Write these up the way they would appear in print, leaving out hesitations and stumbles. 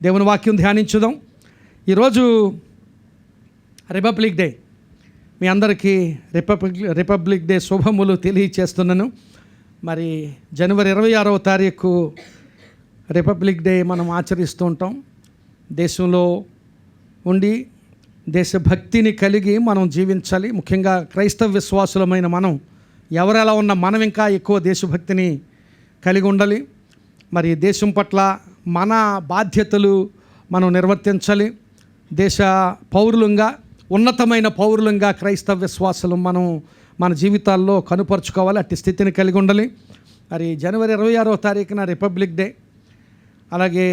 దేవుని వాక్యం ధ్యానించుదాం. ఈరోజు రిపబ్లిక్ డే. మీ అందరికీ రిపబ్లిక్ డే శుభములు తెలియచేస్తున్నాను. మరి జనవరి 26వ తారీఖు రిపబ్లిక్ డే మనం ఆచరిస్తూ ఉంటాం. దేశంలో ఉండి దేశభక్తిని కలిగి మనం జీవించాలి. ముఖ్యంగా క్రైస్తవ విశ్వాసులమైన మనం ఎవరెలా ఉన్నా మనం ఇంకా ఎక్కువ దేశభక్తిని కలిగి ఉండాలి. మరి దేశం పట్ల మన బాధ్యతలు మనం నిర్వర్తించాలి. దేశ పౌరులంగా, ఉన్నతమైన పౌరులంగా క్రైస్తవ విశ్వాసులు మనం మన జీవితాల్లో కనుపరుచుకోవాలి. అట్టి స్థితిని కలిగి ఉండాలి. మరి జనవరి 26వ తారీఖున రిపబ్లిక్ డే, అలాగే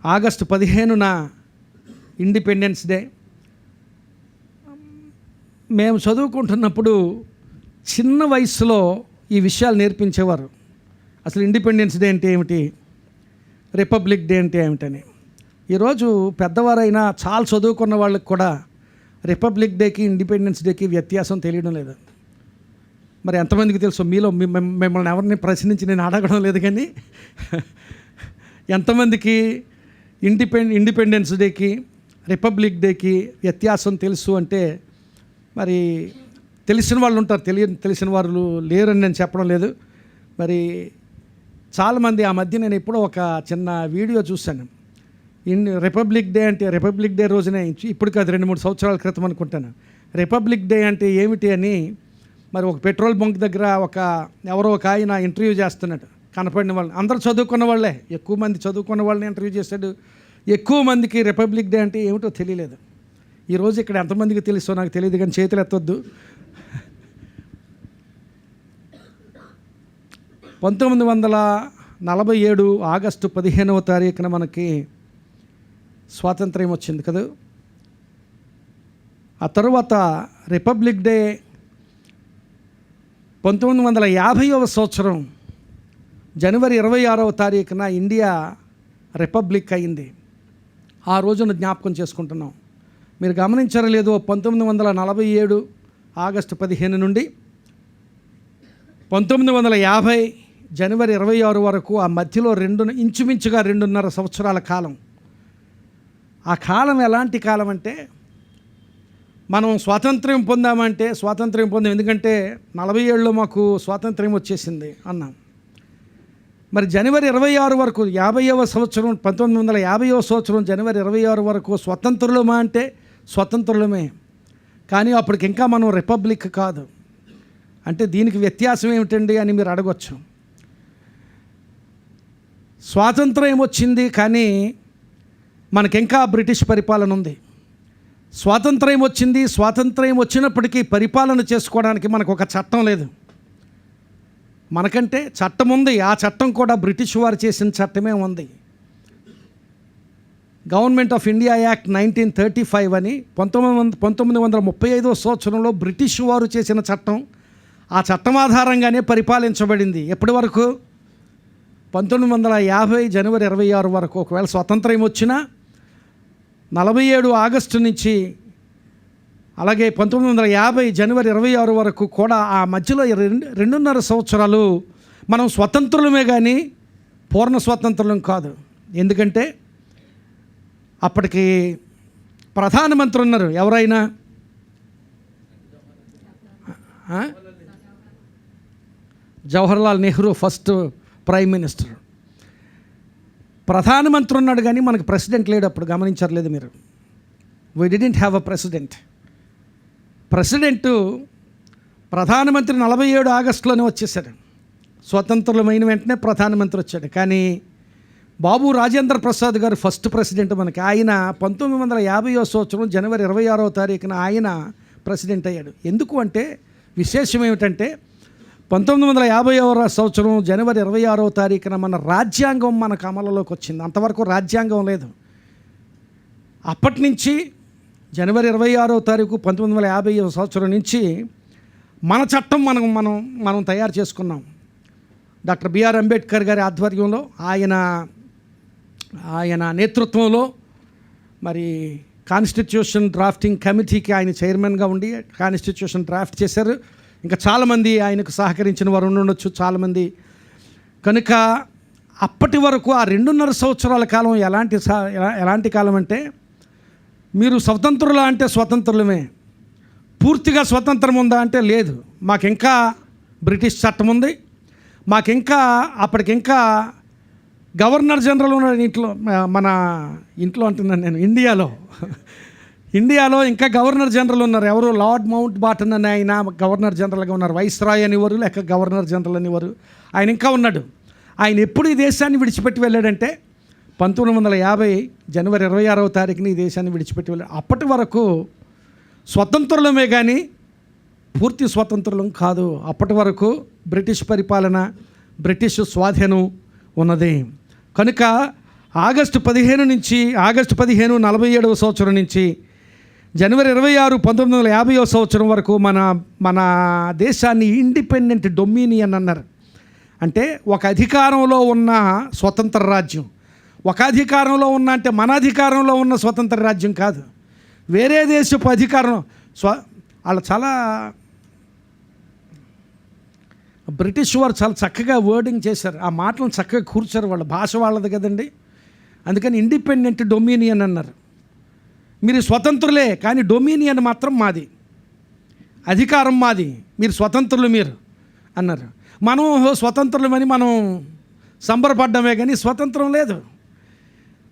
ఆగస్టు 15న ఇండిపెండెన్స్ డే. మేము చదువుకుంటున్నప్పుడు చిన్న వయసులో ఈ విషయాలు నేర్పించేవారు. అసలు ఇండిపెండెన్స్ డే అంటే ఏమిటి, రిపబ్లిక్ డే అంటే ఏమిటని. ఈరోజు పెద్దవారైనా చాలా చదువుకున్న వాళ్ళకి కూడా రిపబ్లిక్ డేకి ఇండిపెండెన్స్ డేకి వ్యత్యాసం తెలియడం లేదు. మరి ఎంతమందికి తెలుసు? మీలో మిమ్మల్ని ఎవరిని ప్రశ్నించి నేను అడగడం లేదు, కానీ ఎంతమందికి ఇండిపెండెన్స్ డేకి రిపబ్లిక్ డేకి వ్యత్యాసం తెలుసు అంటే, మరి తెలిసిన వాళ్ళు ఉంటారు, తెలిసిన వాళ్ళు లేరని నేను చెప్పడం లేదు. మరి చాలామంది ఆ మధ్య నేను ఎప్పుడో ఒక చిన్న వీడియో చూశాను. రిపబ్లిక్ డే అంటే రిపబ్లిక్ డే రోజునే, ఇప్పుడు కాదు 2-3 సంవత్సరాల క్రితం అనుకుంటాను, రిపబ్లిక్ డే అంటే ఏమిటి అని మరి ఒక పెట్రోల్ బంక్ దగ్గర ఎవరో ఒక ఆయన ఇంటర్వ్యూ చేస్తున్నాడు. కనపడిన వాళ్ళు అందరూ చదువుకున్న వాళ్ళే, ఎక్కువ మంది చదువుకున్న వాళ్ళని ఇంటర్వ్యూ చేశాడు. ఎక్కువ మందికి రిపబ్లిక్ డే అంటే ఏమిటో తెలియలేదు. ఈరోజు ఇక్కడ ఎంతమందికి తెలుసో నాకు తెలియదు, కానీ చేతులు ఎత్తొద్దు. 1947 ఆగస్టు 15వ తారీఖున మనకి స్వాతంత్ర్యం వచ్చింది కదా. ఆ తరువాత రిపబ్లిక్ డే 1950వ సంవత్సరం జనవరి 26వ తారీఖున ఇండియా రిపబ్లిక్ అయింది. ఆ రోజున జ్ఞాపకం చేసుకుంటున్నాం. మీరు గమనించారో లేదో, 1947 ఆగస్టు 15 నుండి 1950 జనవరి 26 వరకు, ఆ మధ్యలో ఇంచుమించుగా 2.5 సంవత్సరాల కాలం. ఆ కాలం ఎలాంటి కాలం అంటే, మనం స్వాతంత్ర్యం పొందామంటే స్వాతంత్ర్యం పొందాం, ఎందుకంటే 47లో మాకు స్వాతంత్ర్యం వచ్చేసింది అన్నాం. మరి జనవరి 26 వరకు 50వ సంవత్సరం, 1950వ సంవత్సరం జనవరి 26 వరకు స్వతంత్రులమా అంటే స్వతంత్రులమే, కానీ అప్పటికి ఇంకా మనం రిపబ్లిక్ కాదు. అంటే దీనికి వ్యత్యాసం ఏమిటండి అని మీరు అడగచ్చు. స్వాతంత్రం వచ్చింది, కానీ మనకింకా బ్రిటిష్ పరిపాలన ఉంది. స్వాతంత్రం వచ్చింది, స్వాతంత్రం వచ్చినప్పటికీ పరిపాలన చేసుకోవడానికి మనకు ఒక చట్టం లేదు. మనకంటే చట్టం ఉంది, ఆ చట్టం కూడా బ్రిటిష్ వారు చేసిన చట్టమే ఉంది. గవర్నమెంట్ ఆఫ్ ఇండియా యాక్ట్ 1935 అని 1935వ సంవత్సరంలో బ్రిటిష్ వారు చేసిన చట్టం. ఆ చట్టం ఆధారంగానే పరిపాలించబడింది. ఎప్పటి వరకు? 1950 జనవరి 26 వరకు. ఒకవేళ స్వాతంత్ర్యం వచ్చినా 47 ఆగస్టు నుంచి, అలాగే 1950 జనవరి 26 వరకు కూడా, ఆ మధ్యలో 2.5 సంవత్సరాలు మనం స్వతంత్రులమే కానీ పూర్ణ స్వతంత్రులం కాదు. ఎందుకంటే అప్పటికి ప్రధానమంత్రి ఉన్నారు. ఎవరైనా Jawaharlal Nehru first prime minister. ప్రధానమంత్రి ఉన్నాడు, కానీ మనకు ప్రెసిడెంట్ లేడు. అప్పుడు గమనించట్లేదు మీరు? We didn't have a president. ప్రధానమంత్రి 47 ఆగస్టులోనే వచ్చేసాడు. స్వతంత్రులమైన వెంటనే ప్రధానమంత్రి వచ్చాడు. కానీ బాబు రాజేంద్ర ప్రసాద్ గారు ఫస్ట్ ప్రెసిడెంట్ మనకి. ఆయన 1950వ సంవత్సరం జనవరి 26వ తారీఖున ఆయన ప్రెసిడెంట్ అయ్యాడు. ఎందుకు అంటే, విశేషం ఏమిటంటే, 1950వ సంవత్సరం జనవరి 26వ తారీఖున మన రాజ్యాంగం మనకు అమలులోకి వచ్చింది. అంతవరకు రాజ్యాంగం లేదు. అప్పటి నుంచి జనవరి 26వ తారీఖు 1950వ సంవత్సరం నుంచి మన చట్టం మనం తయారు చేసుకున్నాం. డాక్టర్ బిఆర్ అంబేద్కర్ గారి ఆధ్వర్యంలో, ఆయన నేతృత్వంలో, మరి కాన్స్టిట్యూషన్ డ్రాఫ్టింగ్ కమిటీకి ఆయన చైర్మన్గా ఉండి కాన్స్టిట్యూషన్ డ్రాఫ్ట్ చేశారు. ఇంకా చాలామంది ఆయనకు సహకరించిన వారు ఉండొచ్చు చాలామంది. కనుక అప్పటి వరకు ఆ 2.5 సంవత్సరాల కాలం ఎలాంటి కాలం అంటే, మీరు స్వతంత్రులా అంటే స్వతంత్రులమే, పూర్తిగా స్వతంత్రం ఉందా అంటే లేదు. మాకింకా బ్రిటిష్ చట్టం ఉంది, మాకింకా అప్పటికింకా గవర్నర్ జనరల్ ఉన్నాడు ఇంట్లో, మన ఇంట్లో అంటున్నాను నేను, ఇండియాలో ఇంకా గవర్నర్ జనరల్ ఉన్నారు. ఎవరు? లార్డ్ మౌంట్ బాటన్ అని ఆయన గవర్నర్ జనరల్గా ఉన్నారు. వైస్రాయ్ అనేవారు, లేక గవర్నర్ జనరల్ అనేవారు. ఆయన ఇంకా ఉన్నాడు. ఆయన ఎప్పుడు ఈ దేశాన్ని విడిచిపెట్టి వెళ్ళాడంటే 1950 జనవరి 26వ తారీఖున ఈ దేశాన్ని విడిచిపెట్టి వెళ్ళాడు. అప్పటి వరకు స్వతంత్రులమే కానీ పూర్తి స్వతంత్రులం కాదు. అప్పటి వరకు బ్రిటిష్ పరిపాలన, బ్రిటిష్ స్వాధీనం ఉన్నది. కనుక ఆగస్టు 15 నుంచి, ఆగస్టు 15 47వ సంవత్సరం నుంచి జనవరి 26 1950వ సంవత్సరం వరకు మన దేశాన్ని ఇండిపెండెంట్ డొమినియన్ అన్నారు. అంటే ఒక అధికారంలో ఉన్న స్వతంత్ర రాజ్యం. ఒక అధికారంలో ఉన్న అంటే మన అధికారంలో ఉన్న స్వతంత్ర రాజ్యం కాదు, వేరే దేశపు అధికారం. వాళ్ళు చాలా బ్రిటిష్ వారు చాలా చక్కగా వర్డింగ్ చేశారు, ఆ మాటలను చక్కగా కూర్చారు. వాళ్ళ భాష వాళ్ళది కదండి, అందుకని ఇండిపెండెంట్ డొమినియన్ అన్నారు. మీరు స్వతంత్రులే కానీ డొమినియన్ మాత్రం మాది, అధికారం మాది, మీరు స్వతంత్రులు మీరు అన్నారు. మనం స్వతంత్రులమని మనం సంబరపడ్డమే కానీ స్వతంత్రం లేదు.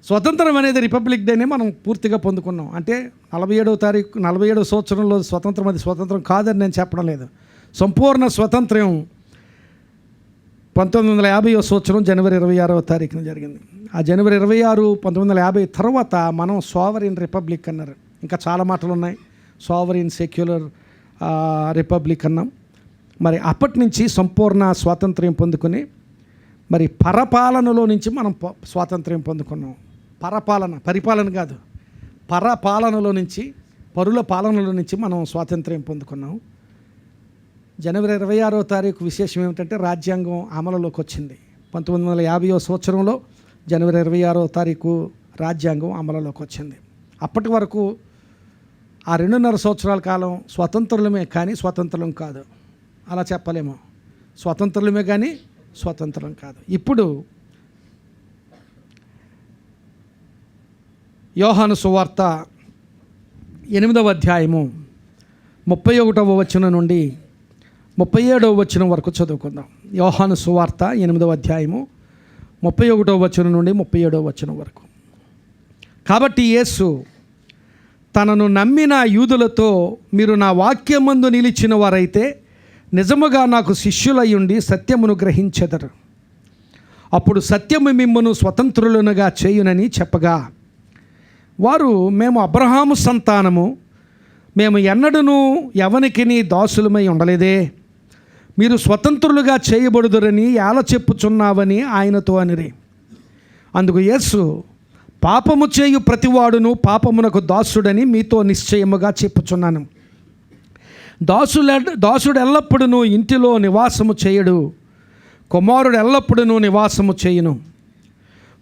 స్వతంత్రం అనేది రిపబ్లిక్ డేనే మనం పూర్తిగా పొందుకున్నాం. అంటే 47వ సంవత్సరంలో స్వతంత్రం, అది స్వతంత్రం కాదని నేను చెప్పడం లేదు. సంపూర్ణ స్వతంత్రం 1950వ సంవత్సరం జనవరి 26వ తారీఖున జరిగింది. ఆ జనవరి 26 1950 తర్వాత మనం సోవరిన్ రిపబ్లిక్ అన్నారు. ఇంకా చాలా మాటలు ఉన్నాయి. సోవరిన్ సెక్యులర్ రిపబ్లిక్ అన్నాం. మరి అప్పటి నుంచి సంపూర్ణ స్వాతంత్ర్యం పొందుకొని, మరి పరపాలనలో నుంచి మనం స్వాతంత్ర్యం పొందుకున్నాం. పరిపాలన కాదు, పరపాలనలో నుంచి, పరుల పాలనలో నుంచి మనం స్వాతంత్ర్యం పొందుకున్నాం. జనవరి 26వ తారీఖు విశేషం ఏమిటంటే రాజ్యాంగం అమలులోకి వచ్చింది. 1950వ సంవత్సరంలో జనవరి 26వ తారీఖు రాజ్యాంగం అమలులోకి వచ్చింది. అప్పటి వరకు ఆ 2.5 సంవత్సరాల కాలం స్వతంత్రులమే కానీ స్వతంత్రం కాదు. అలా చెప్పలేము, స్వతంత్రులమే కానీ స్వతంత్రం కాదు. ఇప్పుడు యోహాను సువార్త 8వ అధ్యాయము 31వ వచనం నుండి 37వ వచనం వరకు చదువుకుందాం. యోహాను సువార్త 8వ అధ్యాయము 31వ వచనం నుండి 37వ వచనం వరకు. కాబట్టి యేసు తనను నమ్మిన యూదులతో, మీరు నా వాక్యమందు నిలిచిన వారైతే నిజముగా నాకు శిష్యులయ్యుండి సత్యమును గ్రహించెదరు. అప్పుడు సత్యము మిమ్మును స్వతంత్రులనుగా చేయునని చెప్పగా, వారు మేము అబ్రహాము సంతానము, మేము ఎన్నడూనూ ఎవనికిని దాసులమై ఉండలేదే, మీరు స్వతంత్రులుగా చేయబడుదురని ఎలా చెప్పుచున్నావని ఆయనతో అనిరి. అందుకు యేసు, పాపము చేయు ప్రతివాడును పాపమునకు దాసుడని మీతో నిశ్చయముగా చెప్పుచున్నాను. దాసుడు ఎల్లప్పుడూ ఇంటిలో నివాసము చేయడు, కుమారుడు ఎల్లప్పుడూ నివాసము చేయును.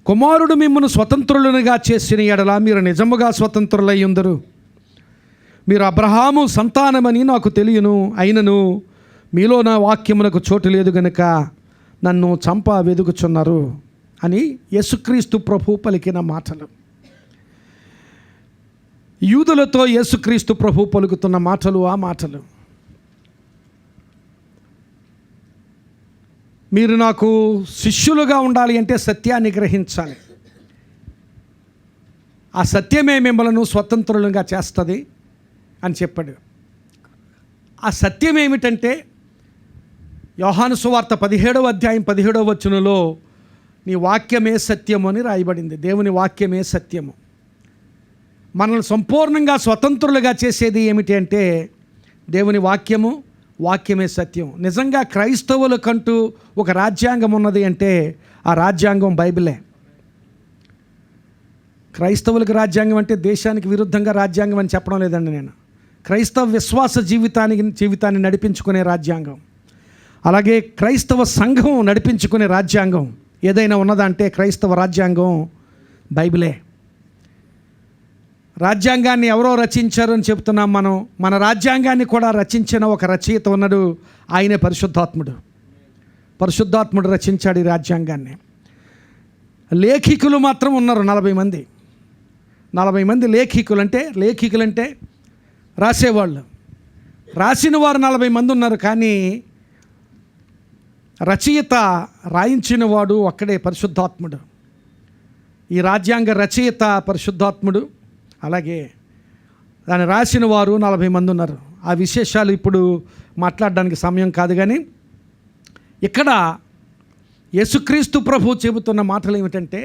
కుమారుడు మిమ్మును స్వతంత్రులనుగా చేసిన ఎడల మీరు నిజముగా స్వతంత్రులయ్యుందరు. మీరు అబ్రహాము సంతానమని నాకు తెలియను, అయినను మీలో నా వాక్యమునకు చోటు లేదు గనుక నన్ను చంప వెదుకుచున్నారు అని యేసుక్రీస్తు ప్రభు పలికిన మాటలు. యూదులతో యేసుక్రీస్తు ప్రభు పలుకుతున్న మాటలు ఆ మాటలు. మీరు నాకు శిష్యులుగా ఉండాలి అంటే సత్యాన్ని గ్రహించాలి. ఆ సత్యమే మిమ్మల్ని స్వతంత్రులుగా చేస్తుంది అని చెప్పాడు. ఆ సత్యం ఏమిటంటే యోహాను సువార్త 17వ అధ్యాయం 17వ వచనంలో నీ వాక్యమే సత్యము అని రాయబడింది. దేవుని వాక్యమే సత్యము. మనల్ని సంపూర్ణంగా స్వతంత్రులుగా చేసేది ఏమిటి అంటే దేవుని వాక్యమే సత్యం. నిజంగా క్రైస్తవులకంటూ ఒక రాజ్యాంగం ఉన్నది అంటే ఆ రాజ్యాంగం బైబిలే. క్రైస్తవులకు రాజ్యాంగం అంటే దేశానికి విరుద్ధంగా రాజ్యాంగం అని చెప్పడం లేదండి నేను. క్రైస్తవ విశ్వాస జీవితాన్ని నడిపించుకునే రాజ్యాంగం, అలాగే క్రైస్తవ సంఘం నడిపించుకునే రాజ్యాంగం ఏదైనా ఉన్నదంటే క్రైస్తవ రాజ్యాంగం బైబిలే. రాజ్యాంగాన్ని ఎవరో రచించారు అని చెప్తున్నాం మనం. మన రాజ్యాంగాన్ని కూడా రచించిన ఒక రచయిత ఉన్నాడు, ఆయనే పరిశుద్ధాత్ముడు రచించాడు ఈ రాజ్యాంగాన్ని. లేఖికులు మాత్రం ఉన్నారు 40 మంది. 40 మంది లేఖికులంటే రాసేవాళ్ళు. రాసిన వారు 40 మంది ఉన్నారు, కానీ రచయిత రాయించిన వాడు ఒక్కడే, పరిశుద్ధాత్ముడు. ఈ రాజ్యాంగ రచయిత పరిశుద్ధాత్ముడు, అలాగే దాన్ని రాసిన వారు 40 మంది ఉన్నారు. ఆ విశేషాలు ఇప్పుడు మాట్లాడడానికి సమయం కాదు, కానీ ఇక్కడ యేసుక్రీస్తు ప్రభు చెబుతున్న మాటలు ఏమిటంటే,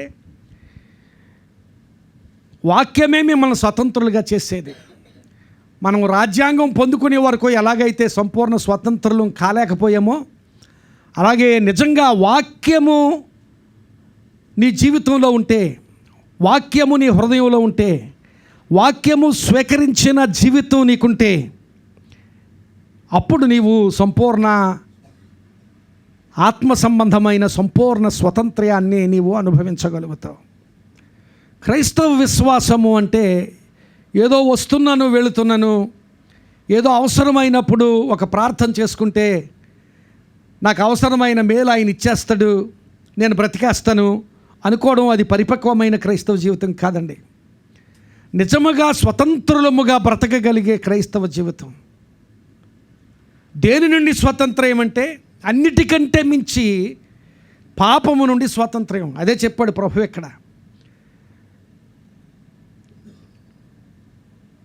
వాక్యమే మిమ్మల్ని స్వతంత్రులుగా చేసేది. మనం రాజ్యాంగం పొందుకునే వరకు ఎలాగైతే సంపూర్ణ స్వతంత్రులు కాలేకపోయామో, అలాగే నిజంగా వాక్యము నీ జీవితంలో ఉంటే, వాక్యము నీ హృదయంలో ఉంటే, వాక్యము స్వీకరించిన జీవితం నీకుంటే, అప్పుడు నీవు సంపూర్ణ ఆత్మ సంబంధమైన సంపూర్ణ స్వతంత్ర్యాన్ని నీవు అనుభవించగలుగుతావు. క్రైస్తవ విశ్వాసము అంటే ఏదో వస్తున్నాను వెళుతున్నాను, ఏదో అవసరమైనప్పుడు ఒక ప్రార్థన చేసుకుంటే నాకు అవసరమైన మేలు ఆయన ఇచ్చేస్తాడు, నేను బ్రతికేస్తాను అనుకోవడం అది పరిపక్వమైన క్రైస్తవ జీవితం కాదండి. నిజముగా స్వతంత్రులముగా బ్రతకగలిగే క్రైస్తవ జీవితం. దేని నుండి స్వతంత్రం అంటే అన్నిటికంటే మించి పాపము నుండి స్వాతంత్ర్యం. అదే చెప్పాడు ప్రభు ఇక్కడ.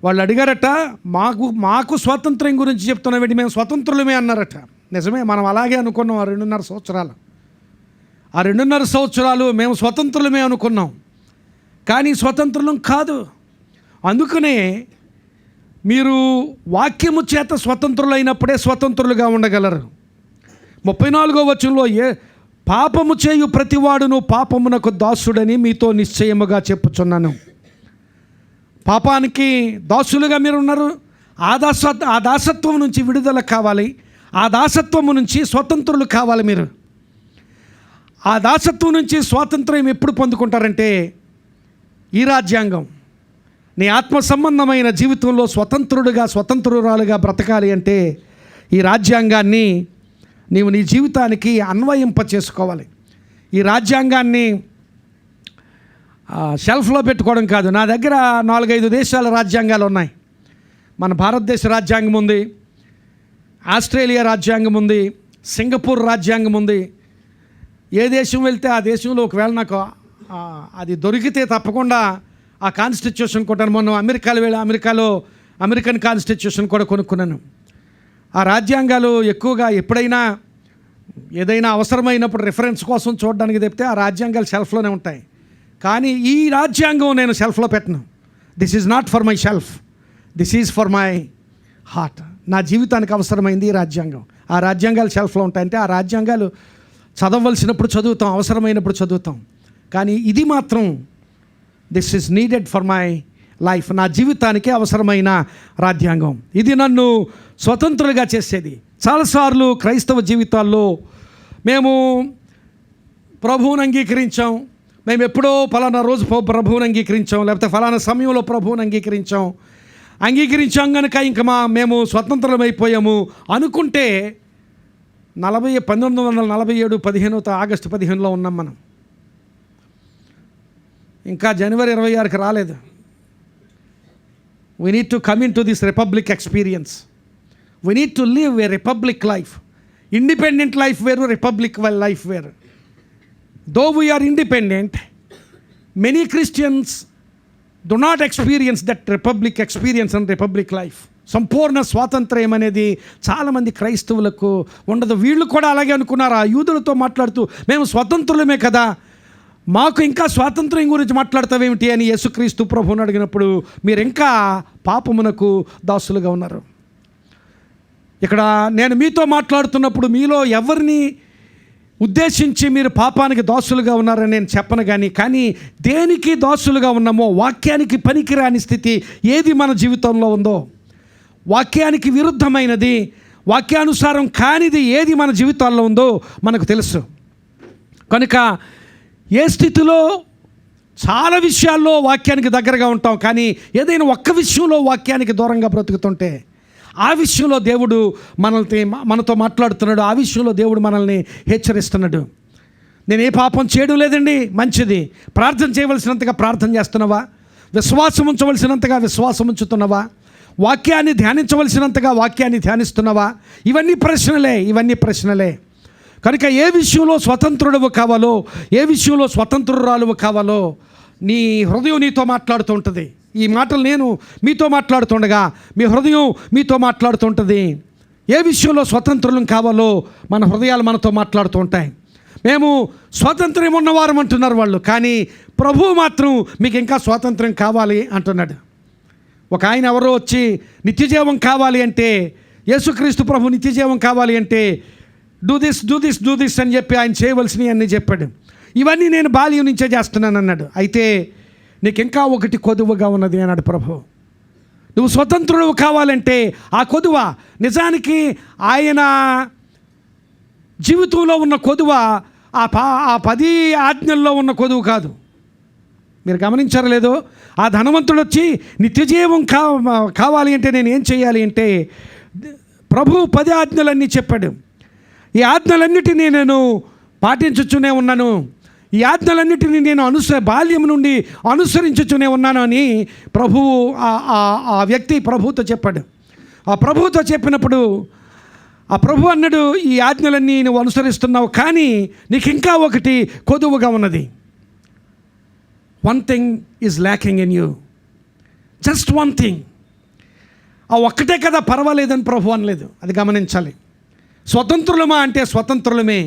వాళ్ళు అడిగారట, మాకు స్వాతంత్ర్యం గురించి చెప్తున్నావేంటి, మేము స్వతంత్రులమే అన్నారట. నిజమే, మనం అలాగే అనుకున్నాం. ఆ 2.5 సంవత్సరాలు మేము స్వతంత్రులమే అనుకున్నాం, కానీ స్వతంత్రులం కాదు. అందుకనే మీరు వాక్యము చేత స్వతంత్రులైనప్పుడే స్వతంత్రులుగా ఉండగలరు. 34వ వచనంలో, పాపము చేయు ప్రతివాడును పాపమునకు దాసుడని మీతో నిశ్చయముగా చెప్పుచున్నాను. పాపానికి దాసులుగా మీరు ఉన్నారు. ఆ దాసత్వం నుంచి విడుదల కావాలి, ఆ దాసత్వము నుంచి స్వతంత్రులు కావాలి. మీరు ఆ దాసత్వం నుంచి స్వాతంత్ర్యం ఎప్పుడు పొందుకుంటారంటే, ఈ రాజ్యాంగం నీ ఆత్మ సంబంధమైన జీవితంలో స్వతంత్రురాలుగా బ్రతకాలి అంటే ఈ రాజ్యాంగాన్ని నీవు నీ జీవితానికి అన్వయింప చేసుకోవాలి. ఈ రాజ్యాంగాన్ని షెల్ఫ్లో పెట్టుకోవడం కాదు. నా దగ్గర 4-5 దేశాల రాజ్యాంగాలు ఉన్నాయి. మన భారతదేశ రాజ్యాంగం ఉంది, ఆస్ట్రేలియా రాజ్యాంగం ఉంది, సింగపూర్ రాజ్యాంగం ఉంది. ఏ దేశం వెళ్తే ఆ దేశంలో ఒకవేళ నాకు అది దొరికితే తప్పకుండా ఆ కాన్స్టిట్యూషన్ కొట్టాను. మొన్న అమెరికాలో అమెరికన్ కాన్స్టిట్యూషన్ కూడా కొనుక్కున్నాను. ఆ రాజ్యాంగాలు ఎక్కువగా ఎప్పుడైనా ఏదైనా అవసరమైనప్పుడు రిఫరెన్స్ కోసం చూడడానికి తప్పితే ఆ రాజ్యాంగాలు షెల్ఫ్లోనే ఉంటాయి. కానీ ఈ రాజ్యాంగం నేను షెల్ఫ్లో పెట్టను. This is not for my shelf, this is for my heart. నా జీవితానికి అవసరమైంది ఈ రాజ్యాంగం. ఆ రాజ్యాంగాలు షెల్ఫ్లో ఉంటాయంటే ఆ రాజ్యాంగాలు చదవలసినప్పుడు చదువుతాం, అవసరమైనప్పుడు చదువుతాం. కానీ ఇది మాత్రం this is needed for my life, నా జీవితానికే అవసరమైన రాజ్యాంగం. ఇది నన్ను స్వతంత్రులుగా చేసేది. చాలాసార్లు క్రైస్తవ జీవితాల్లో మేము ప్రభువుని అంగీకరించాం, మేము ఎప్పుడో ఫలానా రోజు ప్రభువుని అంగీకరించాం, లేకపోతే ఫలానా సమయంలో ప్రభువుని అంగీకరించాం కనుక ఇంకా మేము స్వతంత్రమైపోయాము అనుకుంటే 1947 ఆగస్టు 15 ఉన్నాం మనం. ఇంకా జనవరి 26కి రాలేదు. We need to come into this republic experience. We need to live a republic life. Independent life వేరు, republic life వేరు. Though we are independent, many Christians do not experience that republic experience and republic life. సంపూర్ణ స్వాతంత్ర్యం అనేది చాలామంది క్రైస్తవులకు ఉండదు. వీళ్ళు కూడా అలాగే అనుకున్నారు. ఆ యూదులతో మాట్లాడుతూ మేము స్వతంత్రులమే కదా, మాకు ఇంకా స్వాతంత్ర్యం గురించి మాట్లాడతావేమిటి అని యేసుక్రీస్తు ప్రభువుని అడిగినప్పుడు, మీరు ఇంకా పాపమునకు దాసులుగా ఉన్నారు. ఇక్కడ నేను మీతో మాట్లాడుతున్నప్పుడు మీలో ఎవరిని ఉద్దేశించి మీరు పాపానికి దాసులుగా ఉన్నారని నేను చెప్పను, కానీ దేనికి దాసులుగా ఉన్నామో, వాక్యానికి పనికిరాని స్థితి ఏది మన జీవితంలో ఉందో, వాక్యానికి విరుద్ధమైనది, వాక్యానుసారం కానిది ఏది మన జీవితాల్లో ఉందో మనకు తెలుసు. కనుక ఏ స్థితిలో చాలా విషయాల్లో వాక్యానికి దగ్గరగా ఉంటాం, కానీ ఏదైనా ఒక్క విషయంలో వాక్యానికి దూరంగా బ్రతుకుతుంటే ఆ విషయంలో దేవుడు మనతో మాట్లాడుతున్నాడు, ఆ విషయంలో దేవుడు మనల్ని హెచ్చరిస్తున్నాడు. నేను ఏ పాపం చేయడం లేదండి, మంచిది. ప్రార్థన చేయవలసినంతగా ప్రార్థన చేస్తున్నావా? విశ్వాసం ఉంచవలసినంతగా విశ్వాసం ఉంచుతున్నావా? వాక్యాన్ని ధ్యానించవలసినంతగా వాక్యాన్ని ధ్యానిస్తున్నావా? ఇవన్నీ ప్రశ్నలే. కనుక ఏ విషయంలో స్వతంత్రుడవు కావాలో, ఏ విషయంలో స్వతంత్రురాలువు కావాలో నీ హృదయం నీతో మాట్లాడుతూ ఉంటుంది. ఈ మాటలు నేను మీతో మాట్లాడుతుండగా మీ హృదయం మీతో మాట్లాడుతుంటుంది. ఏ విషయంలో స్వతంత్రులం కావాలో మన హృదయాలు మనతో మాట్లాడుతూ ఉంటాయి. మేము స్వాతంత్ర్యం ఉన్నవారం అంటున్నారు వాళ్ళు, కానీ ప్రభువు మాత్రం మీకు ఇంకా స్వాతంత్ర్యం కావాలి అంటున్నాడు. ఒక ఆయన ఎవరో వచ్చి నిత్యజీవం కావాలి అంటే, యేసుక్రీస్తు ప్రభు నిత్యజీవం కావాలి అంటే డూ దిస్ అని చెప్పి ఆయన చేయవలసినవి అన్నీ చెప్పాడు. ఇవన్నీ నేను బాల్యం నుంచే చేస్తున్నాను అన్నాడు. అయితే నీకు ఇంకా ఒకటి కొదువుగా ఉన్నది అన్నాడు ప్రభు. నువ్వు స్వతంత్రుడు కావాలంటే ఆ కొదువ నిజానికి ఆయన జీవితంలో ఉన్న కొదువ ఆ 10 ఆజ్ఞల్లో ఉన్న కొదువు కాదు. మీరు గమనించారో లేదో, ఆ ధనవంతుడు వచ్చి నిత్యజీవం కావాలి అంటే నేను ఏం చేయాలి అంటే ప్రభు 10 ఆజ్ఞలన్నీ చెప్పాడు. ఈ ఆజ్ఞలన్నిటినీ నేను పాటించుతూనే ఉన్నాను, ఈ ఆజ్ఞలన్నిటినీ నేను బాల్యం నుండి అనుసరించుతూనే ఉన్నాను అని ప్రభువు ఆ వ్యక్తి ప్రభువుతో చెప్పాడు. ఆ ప్రభువుతో చెప్పినప్పుడు ఆ ప్రభు అన్నాడు, ఈ ఆజ్ఞలన్నీ నువ్వు అనుసరిస్తున్నావు, కానీ నీకు ఇంకా ఒకటి కొదువుగా ఉన్నది. One thing is lacking in you, just one thing. ఆ ఒక్కటే కదా పర్వాలేదని ప్రభు అనలేదు. అది గమనించాలి. స్వతంత్రులమా అంటే స్వతంత్రులమే.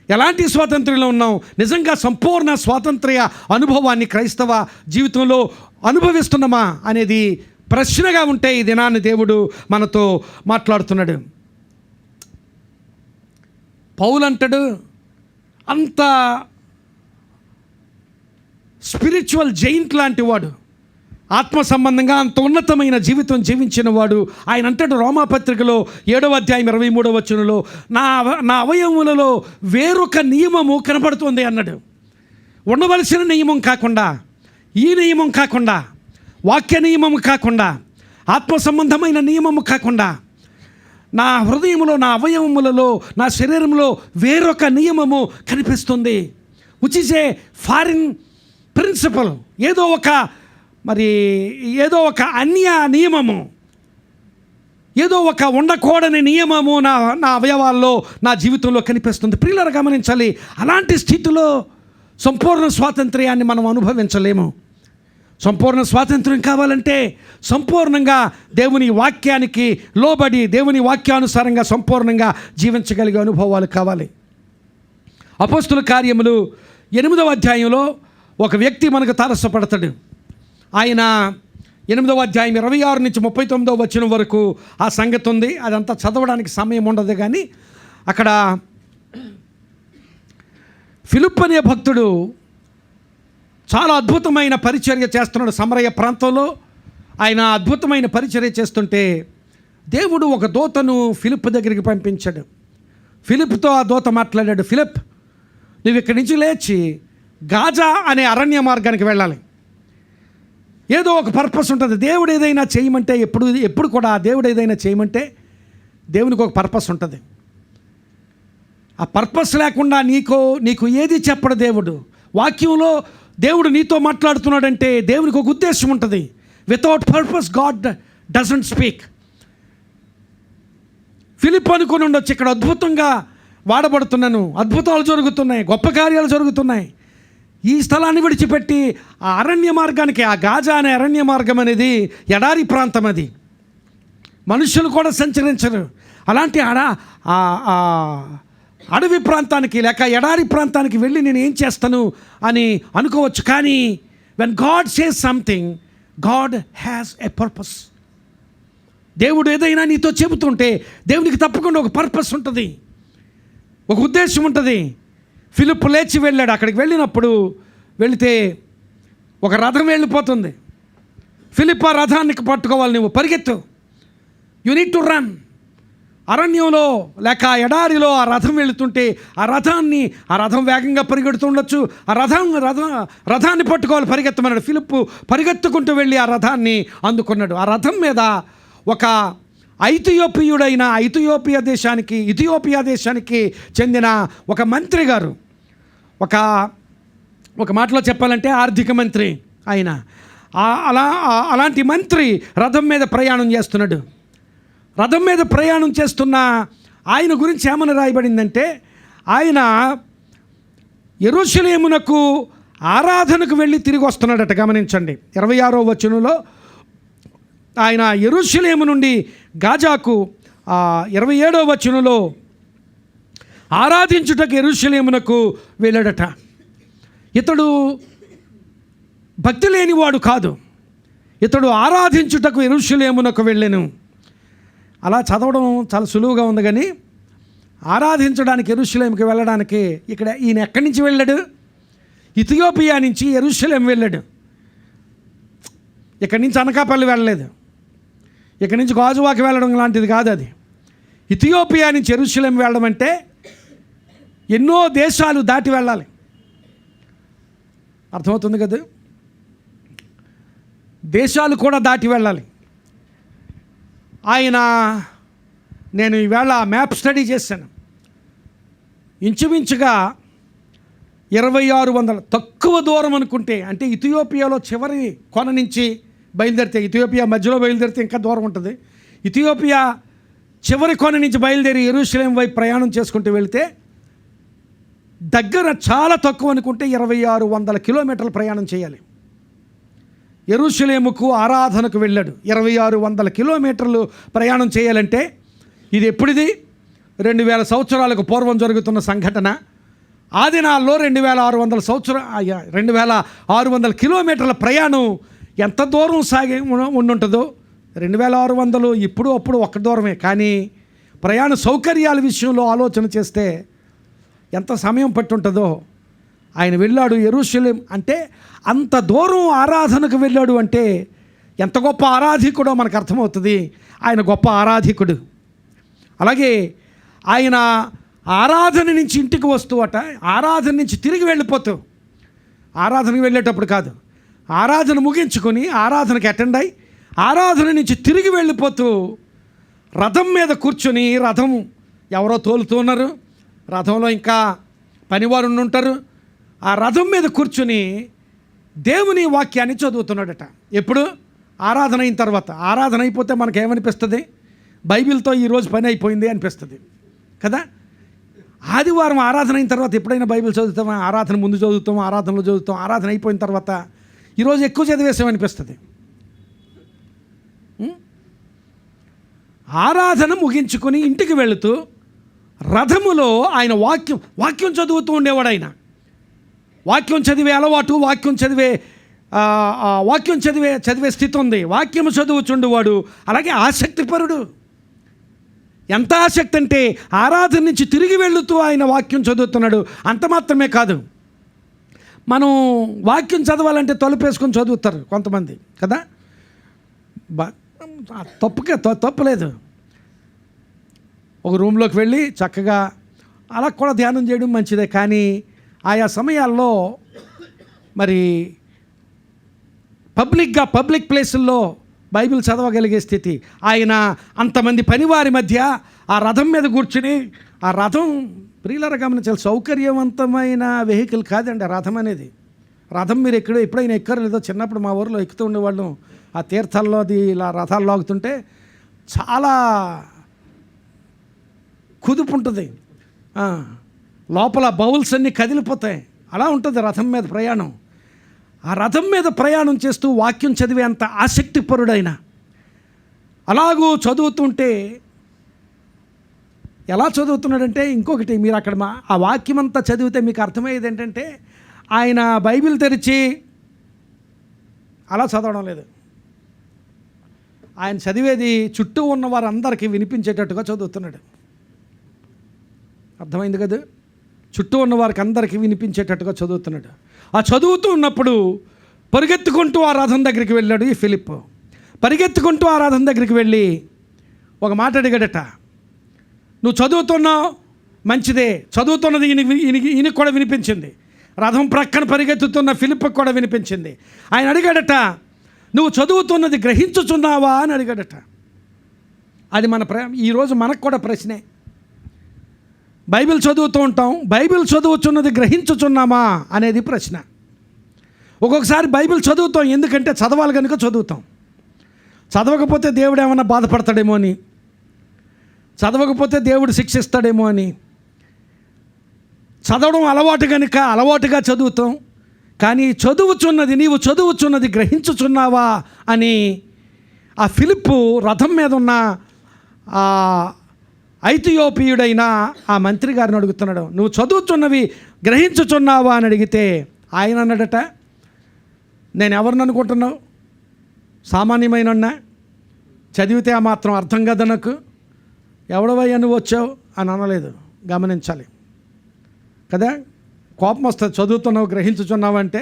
ఎలాంటి స్వాతంత్ర్యంలో ఉన్నాం? నిజంగా సంపూర్ణ స్వాతంత్ర్య అనుభవాన్ని క్రైస్తవ జీవితంలో అనుభవిస్తున్నామా అనేది ప్రశ్నగా ఉంటే ఈ దినాన్ని దేవుడు మనతో మాట్లాడుతున్నాడు. పౌలు అంటాడు, అంత స్పిరిచువల్ జైంట్ లాంటి వాడు, ఆత్మ సంబంధంగా అంత ఉన్నతమైన జీవితం జీవించిన వాడు. ఆయన అంటాడు రోమాపత్రికలో 7వ అధ్యాయం 23వ వచనంలో, నా అవయవములలో వేరొక నియమము కనబడుతుంది అన్నాడు. ఉండవలసిన నియమం కాకుండా, ఈ నియమం కాకుండా, వాక్య నియమము కాకుండా, ఆత్మ సంబంధమైన నియమము కాకుండా, నా హృదయంలో, నా అవయవములలో, నా శరీరంలో వేరొక నియమము కనిపిస్తుంది. Which is a foreign principle. ఏదో ఒక అన్య నియమము, ఏదో ఒక ఉండకూడని నియమము నా అవయవాల్లో, నా జీవితంలో కనిపిస్తుంది. ప్రియులారా గమనించాలి, అలాంటి స్థితిలో సంపూర్ణ స్వాతంత్ర్యాన్ని మనం అనుభవించలేము. సంపూర్ణ స్వాతంత్ర్యం కావాలంటే సంపూర్ణంగా దేవుని వాక్యానికి లోబడి, దేవుని వాక్యానుసారంగా సంపూర్ణంగా జీవించగలిగే అనుభవాలు కావాలి. అపోస్తుల కార్యములు 8వ అధ్యాయంలో ఒక వ్యక్తి మనకు తారసపడతాడు. ఆయన 8వ అధ్యాయం 26 నుంచి 39వ వచనం వరకు ఆ సంగతి ఉంది. అదంతా చదవడానికి సమయం ఉండదు, కానీ అక్కడ ఫిలిప్ అనే భక్తుడు చాలా అద్భుతమైన పరిచర్య చేస్తున్నాడు సమరయ ప్రాంతంలో. ఆయన అద్భుతమైన పరిచర్య చేస్తుంటే దేవుడు ఒక దూతను ఫిలిప్ దగ్గరికి పంపించాడు. ఫిలిప్తో ఆ దూత మాట్లాడాడు, ఫిలిప్, నువ్వు ఇక్కడి నుంచి లేచి గాజా అనే అరణ్య మార్గానికి వెళ్ళాలి. ఏదో ఒక పర్పస్ ఉంటుంది. దేవుడు ఏదైనా చేయమంటే ఎప్పుడు కూడా దేవుడు ఏదైనా చేయమంటే దేవునికి ఒక పర్పస్ ఉంటుంది. ఆ పర్పస్ లేకుండా నీకు ఏది చెప్పడు దేవుడు. వాక్యంలో దేవుడు నీతో మాట్లాడుతున్నాడంటే దేవునికి ఒక ఉద్దేశం ఉంటుంది. Without purpose God doesn't speak. Philip అనుకుని ఉండొచ్చు, ఇక్కడ అద్భుతంగా వాడబడుతున్నాను, అద్భుతాలు జరుగుతున్నాయి, గొప్ప కార్యాలు జరుగుతున్నాయి, ఈ స్థలాన్ని విడిచిపెట్టి ఆ అరణ్య మార్గానికి, ఆ గాజా అనే అరణ్య మార్గం అనేది ఎడారి ప్రాంతం, అది మనుషులు కూడా సంచరించరు. అలాంటి అడవి ప్రాంతానికి లేక ఎడారి ప్రాంతానికి వెళ్ళి నేను ఏం చేస్తాను అని అనుకోవచ్చు. కానీ when God says something, God has a purpose. దేవుడు ఏదైనా నీతో చెబుతుంటే దేవునికి తప్పకుండా ఒక పర్పస్ ఉంటుంది, ఒక ఉద్దేశం ఉంటుంది. ఫిలిప్ లేచి వెళ్ళాడు. అక్కడికి వెళితే ఒక రథం వెళ్ళిపోతుంది. ఫిలిప్ ఆ రథానికి పట్టుకోవాలి, నువ్వు పరిగెత్తు, యు నీడ్ టు రన్. అరణ్యంలో లేక ఎడారిలో ఆ రథం వెళుతుంటే ఆ రథం వేగంగా పరిగెడుతుండొచ్చు. ఆ రథాన్ని పట్టుకోవాలి, పరిగెత్తమన్నాడు. ఫిలిప్ పరిగెత్తుకుంటూ వెళ్ళి ఆ రథాన్ని అందుకున్నాడు. ఆ రథం మీద ఒక ఇథియోపియా దేశానికి చెందిన ఒక మంత్రి గారు, ఒక మాటలో చెప్పాలంటే ఆర్థిక మంత్రి ఆయన. అలాంటి మంత్రి రథం మీద ప్రయాణం చేస్తున్నాడు. రథం మీద ప్రయాణం చేస్తున్న ఆయన గురించి ఏమని రాయబడిందంటే, ఆయన యెరూషలేమునకు ఆరాధనకు వెళ్ళి తిరిగి వస్తున్నాడట. గమనించండి, 26వ వచనంలో ఆయన యెరూషలేము నుండి గాజాకు, 27వ వచనంలో ఆరాధించుటకు యెరూషలేమునకు వెళ్ళాడట. ఇతడు భక్తి లేనివాడు కాదు, ఇతడు ఆరాధించుటకు యెరూషలేమునకు వెళ్ళెను. అలా చదవడం చాలా సులువుగా ఉంది, కానీ ఆరాధించడానికి యెరూషలేముకి వెళ్ళడానికి ఇక్కడ ఈయన ఎక్కడి నుంచి వెళ్ళాడు? ఇథియోపియా నుంచి యెరూషలేం వెళ్ళాడు. ఇక్కడి నుంచి అనకాపల్లి వెళ్ళలేదు, ఇక్కడి నుంచి గాజువాకి వెళ్ళడం లాంటిది కాదు అది. ఇథియోపియా నుంచి యెరూషలేం వెళ్ళడం అంటే ఎన్నో దేశాలు దాటి వెళ్ళాలి. అర్థమవుతుంది కదా? దేశాలు కూడా దాటి వెళ్ళాలి. నేను ఈవేళ మ్యాప్ స్టడీ చేశాను. ఇంచుమించుగా 2600 తక్కువ దూరం అనుకుంటే, అంటే ఇథియోపియాలో చివరి కొన నుంచి బయలుదేరితే, ఇథియోపియా మధ్యలో బయలుదేరితే ఇంకా దూరం ఉంటుంది. ఇథియోపియా చివరి కొన నుంచి బయలుదేరి యెరూషలేం వైపు ప్రయాణం చేసుకుంటూ వెళితే దగ్గర చాలా తక్కువ అనుకుంటే 2600 కిలోమీటర్ల ప్రయాణం చేయాలి. యెరూషలేముకు ఆరాధనకు వెళ్ళాడు. 2600 కిలోమీటర్లు ప్రయాణం చేయాలంటే ఇది ఎప్పుడిది? 2000 సంవత్సరాలకు పూర్వం జరుగుతున్న సంఘటన. ఆ దినాల్లో 2600 కిలోమీటర్ల ప్రయాణం ఎంత దూరం సాగి ఉండుంటుందో. 2600 ఇప్పుడు అప్పుడు ఒక్క దూరమే, కానీ ప్రయాణ సౌకర్యాల విషయంలో ఆలోచన చేస్తే ఎంత సమయం పట్టుంటుందో. ఆయన వెళ్ళాడు యెరూషలేం అంటే, అంత దూరం ఆరాధనకు వెళ్ళాడు అంటే ఎంత గొప్ప ఆరాధికుడో మనకు అర్థమవుతుంది. ఆయన గొప్ప ఆరాధికుడు. అలాగే ఆయన ఆరాధన నుంచి ఇంటికి వస్తూ అట, ఆరాధన నుంచి తిరిగి వెళ్ళిపోతూ, ఆరాధనకు వెళ్ళేటప్పుడు కాదు, ఆరాధన ముగించుకొని ఆరాధనకి అటెండ్ అయ్యి ఆరాధన నుంచి తిరిగి వెళ్ళిపోతూ రథం మీద కూర్చొని, రథం ఎవరో తోలుతున్నారు, రథంలో ఇంకా పనివారు ఉంటారు, ఆ రథం మీద కూర్చుని దేవుని వాక్యాన్ని చదువుతున్నాడట. ఎప్పుడు? ఆరాధన అయిన తర్వాత. ఆరాధన అయిపోతే మనకేమనిపిస్తుంది? బైబిల్తో ఈరోజు పని అయిపోయింది అనిపిస్తుంది కదా. ఆదివారం ఆరాధన అయిన తర్వాత ఎప్పుడైనా బైబిల్ చదువుతామా? ఆరాధన ముందు చదువుతాం, ఆరాధనలో చదువుతాం. ఆరాధన అయిపోయిన తర్వాత ఈరోజు ఎక్కువ చదివేసామనిపిస్తుంది. ఆరాధన ముగించుకొని ఇంటికి వెళుతూ రథములో ఆయన వాక్యం చదువుతూ ఉండేవాడు. ఆయన వాక్యం చదివే అలవాటు, వాక్యం చదివే స్థితి ఉంది. వాక్యము చదువుచుండువాడు. అలాగే ఆసక్తిపరుడు. ఎంత ఆసక్తి అంటే ఆరాధన నుంచి తిరిగి వెళుతూ ఆయన వాక్యం చదువుతున్నాడు. అంత మాత్రమే కాదు, మనం వాక్యం చదవాలంటే తలుపేసుకొని చదువుతారు కొంతమంది కదా. తప్పులేదు. ఒక రూమ్లోకి వెళ్ళి చక్కగా అలా కూడా ధ్యానం చేయడం మంచిదే, కానీ ఆయా సమయాల్లో మరి పబ్లిక్ ప్లేసుల్లో బైబిల్ చదవగలిగే స్థితి. ఆయన అంతమంది పనివారి మధ్య ఆ రథం మీద కూర్చుని, ఆ రథం ప్రియులారా గమనించాలి, సౌకర్యవంతమైన వెహికల్ కాదండి రథం అనేది. రథం మీరు ఎప్పుడైనా ఎక్కరు లేదో? చిన్నప్పుడు మా ఊరిలో ఎక్కుతూ ఉండేవాళ్ళం. ఆ తీర్థాల్లో అది ఇలా రథాలు లాగుతుంటే చాలా కుదుపు ఉంటుంది, లోపల బౌల్స్ అన్నీ కదిలిపోతాయి. అలా ఉంటుంది రథం మీద ప్రయాణం. ఆ రథం మీద ప్రయాణం చేస్తూ వాక్యం చదివే అంత ఆసక్తిపరుడైన. అలాగూ చదువుతుంటే ఎలా చదువుతున్నాడంటే, ఇంకొకటి మీరు అక్కడ ఆ వాక్యం అంతా చదివితే మీకు అర్థమయ్యేది ఏంటంటే, ఆయన బైబిల్ తెరిచి అలా చదవడం లేదు. ఆయన చదివేది చుట్టూ ఉన్న వారందరికీ వినిపించేటట్టుగా చదువుతున్నాడు. అర్థమైంది కదా? చుట్టూ ఉన్న వారికి అందరికీ వినిపించేటట్టుగా చదువుతున్నాడు. ఆ చదువుతూ ఉన్నప్పుడు పరిగెత్తుకుంటూ ఆ రథం దగ్గరికి వెళ్ళాడు ఈ ఫిలిప్. పరిగెత్తుకుంటూ ఆ రథం దగ్గరికి వెళ్ళి ఒక మాట అడిగాడట. నువ్వు చదువుతున్నావు, మంచిదే. చదువుతున్నది ఈయనకి కూడా వినిపించింది. రథం ప్రక్కన పరిగెత్తుతున్న ఫిలిప్కి కూడా వినిపించింది. ఆయన అడిగాడట, నువ్వు చదువుతున్నది గ్రహించుచున్నావా అని అడిగాడట. అది ఈరోజు మనకు కూడా ప్రశ్నే. బైబిల్ చదువుతూ ఉంటాం, బైబిల్ చదువుతున్నది గ్రహించుచున్నామా అనేది ప్రశ్న. ఒక్కొక్కసారి బైబిల్ చదువుతాం ఎందుకంటే చదవాలి కనుక చదువుతాం. చదవకపోతే దేవుడు ఏమన్నా బాధపడతాడేమో అని, చదవకపోతే దేవుడు శిక్షిస్తాడేమో అని చదవడం అలవాటు కనుక అలవాటుగా చదువుతాం. కానీ నీవు చదువుచున్నది గ్రహించుచున్నావా అని ఆ ఫిలిప్పు రథం మీద ఉన్న ఆ ఐథియోపియుడైన ఆ మంత్రి గారిని అడుగుతున్నాడు, నువ్వు చదువుతున్నవి గ్రహించుచున్నావా అని అడిగితే ఆయన అన్నాడట, నేను ఎవరిని అనుకుంటున్నావు, సామాన్యమైన చదివితే ఆ మాత్రం అర్థం కదా నాకు, ఎవడవయ్యా నువ్వు వచ్చావు అని అనలేదు. గమనించాలి కదా, కోపం వస్తుంది. చదువుతున్నావు గ్రహించుచున్నావు అంటే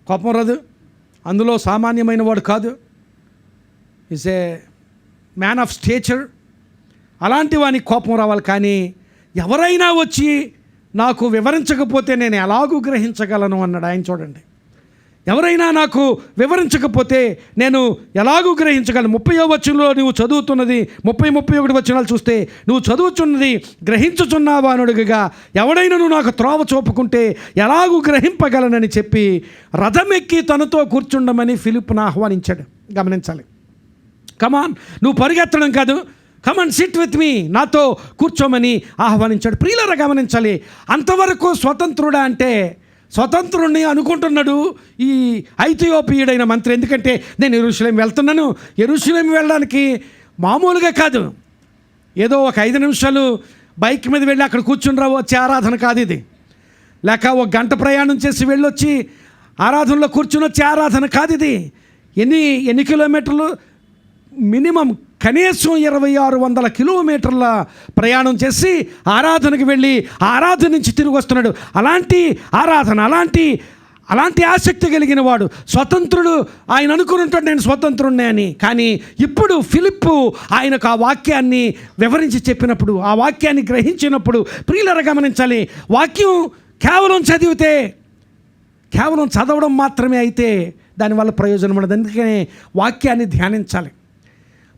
కోపం రాదు. అందులో సామాన్యమైన వాడు కాదు, is a man of stature. అలాంటి వానికి కోపం రావాలి. కానీ ఎవరైనా వచ్చి నాకు వివరించకపోతే నేను ఎలాగూ గ్రహించగలను అన్నాడు ఆయన. చూడండి, ఎవరైనా నాకు వివరించకపోతే నేను ఎలాగూ గ్రహించగలను. 30వ వచనంలో నువ్వు చదువుతున్నది 30-31 వచనాలు చూస్తే నువ్వు చదువుతున్నది గ్రహించుచున్నావా అని అడుగగా, ఎవడైనా నువ్వు నాకు త్రోవ చూపుకుంటే ఎలాగూ గ్రహింపగలనని చెప్పి రథమెక్కి తనతో కూర్చుండమని ఫిలిప్పును ఆహ్వానించాడు. గమనించాలి, కమాన్, నువ్వు పరిగెత్తడం కాదు, కమాన్ సిట్ విత్ మీ, నాతో కూర్చోమని ఆహ్వానించాడు. ప్రియులారా గమనించాలి, అంతవరకు స్వతంత్రుడా అంటే స్వతంత్రుణ్ణి అనుకుంటున్నాడు ఈ ఐథియోపియుడైన మంత్రి. ఎందుకంటే నేను యెరూషలేం వెళ్తున్నాను, యెరూషలేం వెళ్ళడానికి మామూలుగా కాదు, ఏదో ఒక 5 నిమిషాలు బైక్ మీద వెళ్ళి అక్కడ కూర్చుని రావు వచ్చే ఆరాధన కాదు ఇది. లేక 1 గంట ప్రయాణం చేసి వెళ్ళొచ్చి ఆరాధనలో కూర్చుని వచ్చే ఆరాధన కాదు ఇది. ఎన్ని కిలోమీటర్లు, మినిమం కనీసం 2600 కిలోమీటర్ల ప్రయాణం చేసి ఆరాధనకు వెళ్ళి ఆరాధన నుంచి తిరిగి వస్తున్నాడు. అలాంటి ఆరాధన, అలాంటి ఆసక్తి కలిగిన వాడు స్వతంత్రుడు. ఆయన అనుకుని ఉంటాడు నేను స్వతంత్రుడినే అని. కానీ ఇప్పుడు ఫిలిప్పు ఆయనకు ఆ వాక్యాన్ని వివరించి చెప్పినప్పుడు, ఆ వాక్యాన్ని గ్రహించినప్పుడు, ప్రియులారా గమనించాలి, వాక్యం కేవలం చదవడం మాత్రమే అయితే దానివల్ల ప్రయోజనం ఉండదు. అందుకనే వాక్యాన్ని ధ్యానించాలి.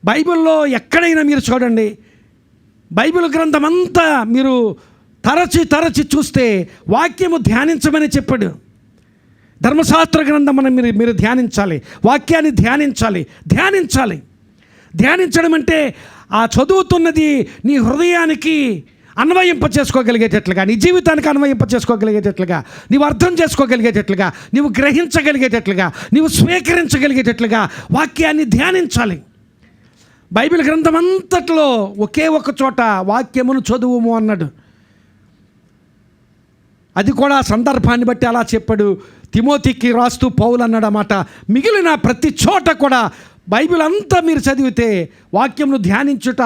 బైబిల్లో ఎక్కడైనా మీరు చూడండి, బైబిల్ గ్రంథం అంతా మీరు తరచి చూస్తే వాక్యము ధ్యానించమని చెప్పాడు. ధర్మశాస్త్ర గ్రంథం మీరు ధ్యానించాలి, వాక్యాన్ని ధ్యానించడం అంటే ఆ చదువుతున్నది నీ హృదయానికి అన్వయింప చేసుకోగలిగేటట్లుగా, నీ జీవితానికి అన్వయింప చేసుకోగలిగేటట్లుగా, నీవు అర్థం చేసుకోగలిగేటట్లుగా, నీవు గ్రహించగలిగేటట్లుగా, నీవు స్వీకరించగలిగేటట్లుగా వాక్యాన్ని ధ్యానించాలి. బైబిల్ గ్రంథం అంతట్లో ఒకే ఒక చోట వాక్యమును చదువుము అన్నాడు. అది కూడా సందర్భాన్ని బట్టి అలా చెప్పాడు. తిమోతికి రాస్తూ పౌలు అన్నాడు అన్నమాట. మిగిలిన ప్రతి చోట కూడా బైబిల్ అంతా మీరు చదివితే వాక్యమును ధ్యానించుట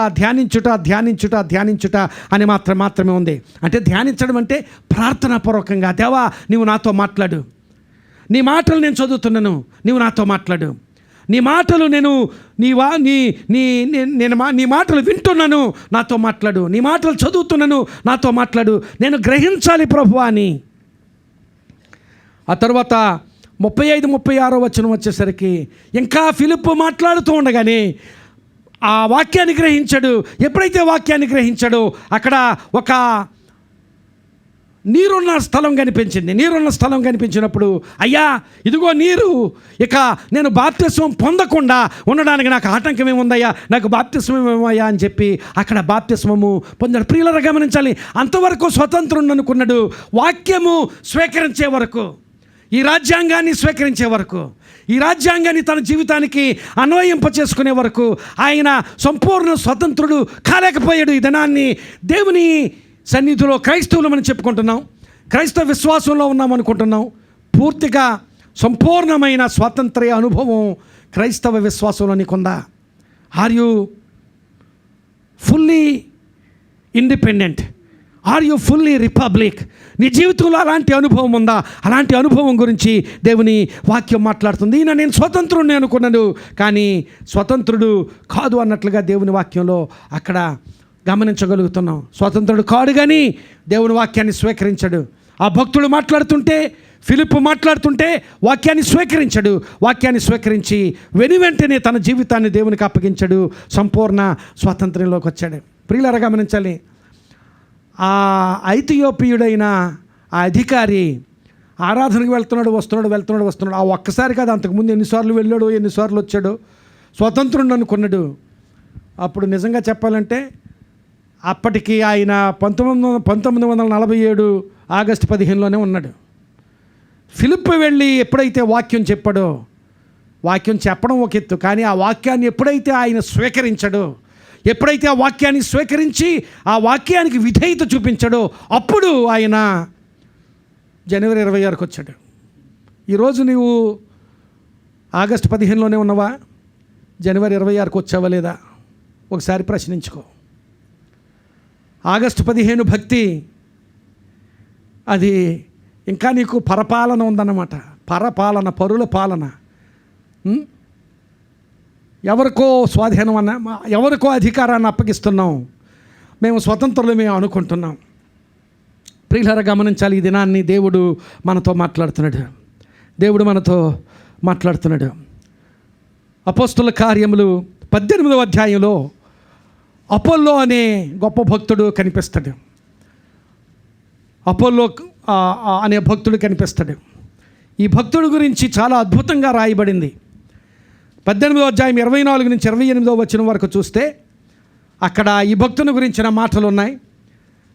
అని మాత్రమే ఉంది. అంటే ధ్యానించడం అంటే ప్రార్థనాపూర్వకంగా, దేవా నీవు నాతో మాట్లాడు, నీ మాటలు నేను చదువుతున్నాను, నీవు నాతో మాట్లాడు, నీ మాటలు నీ మాటలు వింటున్నాను, నాతో మాట్లాడు, నీ మాటలు చదువుతున్నాను, నాతో మాట్లాడు, నేను గ్రహించాలి ప్రభువా అని. ఆ తర్వాత 35-36 వచనం వచ్చేసరికి ఇంకా ఫిలిప్పు మాట్లాడుతూ ఉండగానే ఆ వాక్యాన్ని గ్రహించాడు. ఎప్పుడైతే వాక్యాన్ని గ్రహించాడో అక్కడ ఒక నీరున్న స్థలం కనిపించినప్పుడు, అయ్యా ఇదిగో నీరు, ఇక నేను బాప్తిస్మం పొందకుండా ఉండడానికి నాకు ఆటంకం ఏముందయ్యా, నాకు బాప్తిస్మం ఏమయ్యా అని చెప్పి అక్కడ బాప్తిస్మము పొందాడు. ప్రియులారా గమనించాలి, అంతవరకు స్వతంత్రుడు అనుకున్నాడు. వాక్యము స్వీకరించే వరకు, ఈ రాజ్యాంగాన్ని స్వీకరించే వరకు, ఈ రాజ్యాంగాన్ని తన జీవితానికి అన్వయింప చేసుకునే వరకు ఆయన సంపూర్ణ స్వతంత్రుడు కాలేకపోయాడు. ఈ దినాన్ని దేవుని సన్నిధిలో క్రైస్తవులు మనం చెప్పుకుంటున్నాం, క్రైస్తవ విశ్వాసంలో ఉన్నాం అనుకుంటున్నాం. పూర్తిగా సంపూర్ణమైన స్వాతంత్ర్య అనుభవం క్రైస్తవ విశ్వాసంలో నీకుందా? Are you fully independent? Are you fully republic? నీ జీవితంలో అలాంటి అనుభవం ఉందా? అలాంటి అనుభవం గురించి దేవుని వాక్యం మాట్లాడుతుంది. నేను స్వతంత్రుడిని అనుకున్నాను, కానీ స్వతంత్రుడు కాదు అన్నట్లుగా దేవుని వాక్యంలో అక్కడ గమనించగలుగుతున్నాం. స్వతంత్రుడు కాడు కానీ దేవుని వాక్యాన్ని స్వీకరించాడు. ఆ భక్తుడు మాట్లాడుతుంటే, ఫిలిప్పు మాట్లాడుతుంటే వాక్యాన్ని స్వీకరించి వెనువెంటనే తన జీవితాన్ని దేవునికి అప్పగించాడు. సంపూర్ణ స్వాతంత్ర్యంలోకి వచ్చాడు. ప్రియులారా గమనించాలి, ఆ ఐథియోపియుడైన ఆ అధికారి ఆరాధనకు వెళ్తున్నాడు. ఆ ఒక్కసారి కాదు, అంతకుముందు ఎన్నిసార్లు వెళ్ళాడో ఎన్నిసార్లు వచ్చాడో, స్వతంత్రుడు అనుకున్నాడు. అప్పుడు నిజంగా చెప్పాలంటే అప్పటికి ఆయన 1947 ఆగస్టు 15లోనే ఉన్నాడు. ఫిలిప్పు వెళ్ళి ఎప్పుడైతే వాక్యం చెప్పాడో, వాక్యం చెప్పడం ఒక ఎత్తు, కానీ ఆ వాక్యాన్ని ఎప్పుడైతే ఆయన స్వీకరించాడో, ఎప్పుడైతే ఆ వాక్యాన్ని స్వీకరించి ఆ వాక్యానికి విధేయత చూపించాడో, అప్పుడు ఆయన జనవరి 26కి వచ్చాడు. ఈరోజు నీవు ఆగస్టు 15లోనే ఉన్నావా? జనవరి 26కి వచ్చావా లేదా? ఒకసారి ప్రశ్నించుకో. ఆగస్టు 15 భక్తి అది ఇంకా నీకు పరపాలన ఉందన్నమాట. పరుల పాలన. ఎవరికో స్వాధీనం ఎవరికో అధికారాన్ని అప్పగిస్తున్నాం. మేము స్వతంత్రులు అనుకుంటున్నాం. ప్రియులారా, గమనించాలి, ఈ దినాన్ని దేవుడు మనతో మాట్లాడుతున్నాడు. అపోస్తుల కార్యములు 18వ అధ్యాయంలో అపోల్లో అనే గొప్ప భక్తుడు కనిపిస్తాడు. అపోల్లో అనే భక్తుడు కనిపిస్తాడు. ఈ భక్తుడి గురించి చాలా అద్భుతంగా రాయబడింది. 18వ అధ్యాయం 24 నుంచి 28వ వచనం వరకు చూస్తే అక్కడ ఈ భక్తుని గురించిన మాటలు ఉన్నాయి.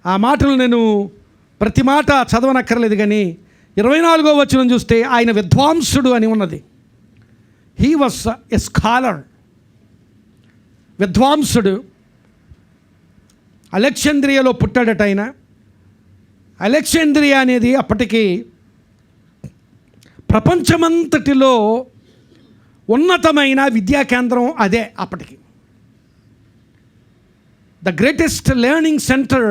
ఆ మాటలు నేను ప్రతి మాట చదవనక్కర్లేదు, కానీ 24వ వచనం చూస్తే ఆయన విద్వాంసుడు అని ఉన్నది. హీ వాస్ ఎ స్కాలర్, విద్వాంసుడు. అలెగ్జాండ్రియాలో పుట్టాడట ఆయన. అలెగ్జాండ్రియా అనేది అప్పటికి ప్రపంచమంతటిలో ఉన్నతమైన విద్యా కేంద్రం అదే. అప్పటికి the greatest learning centre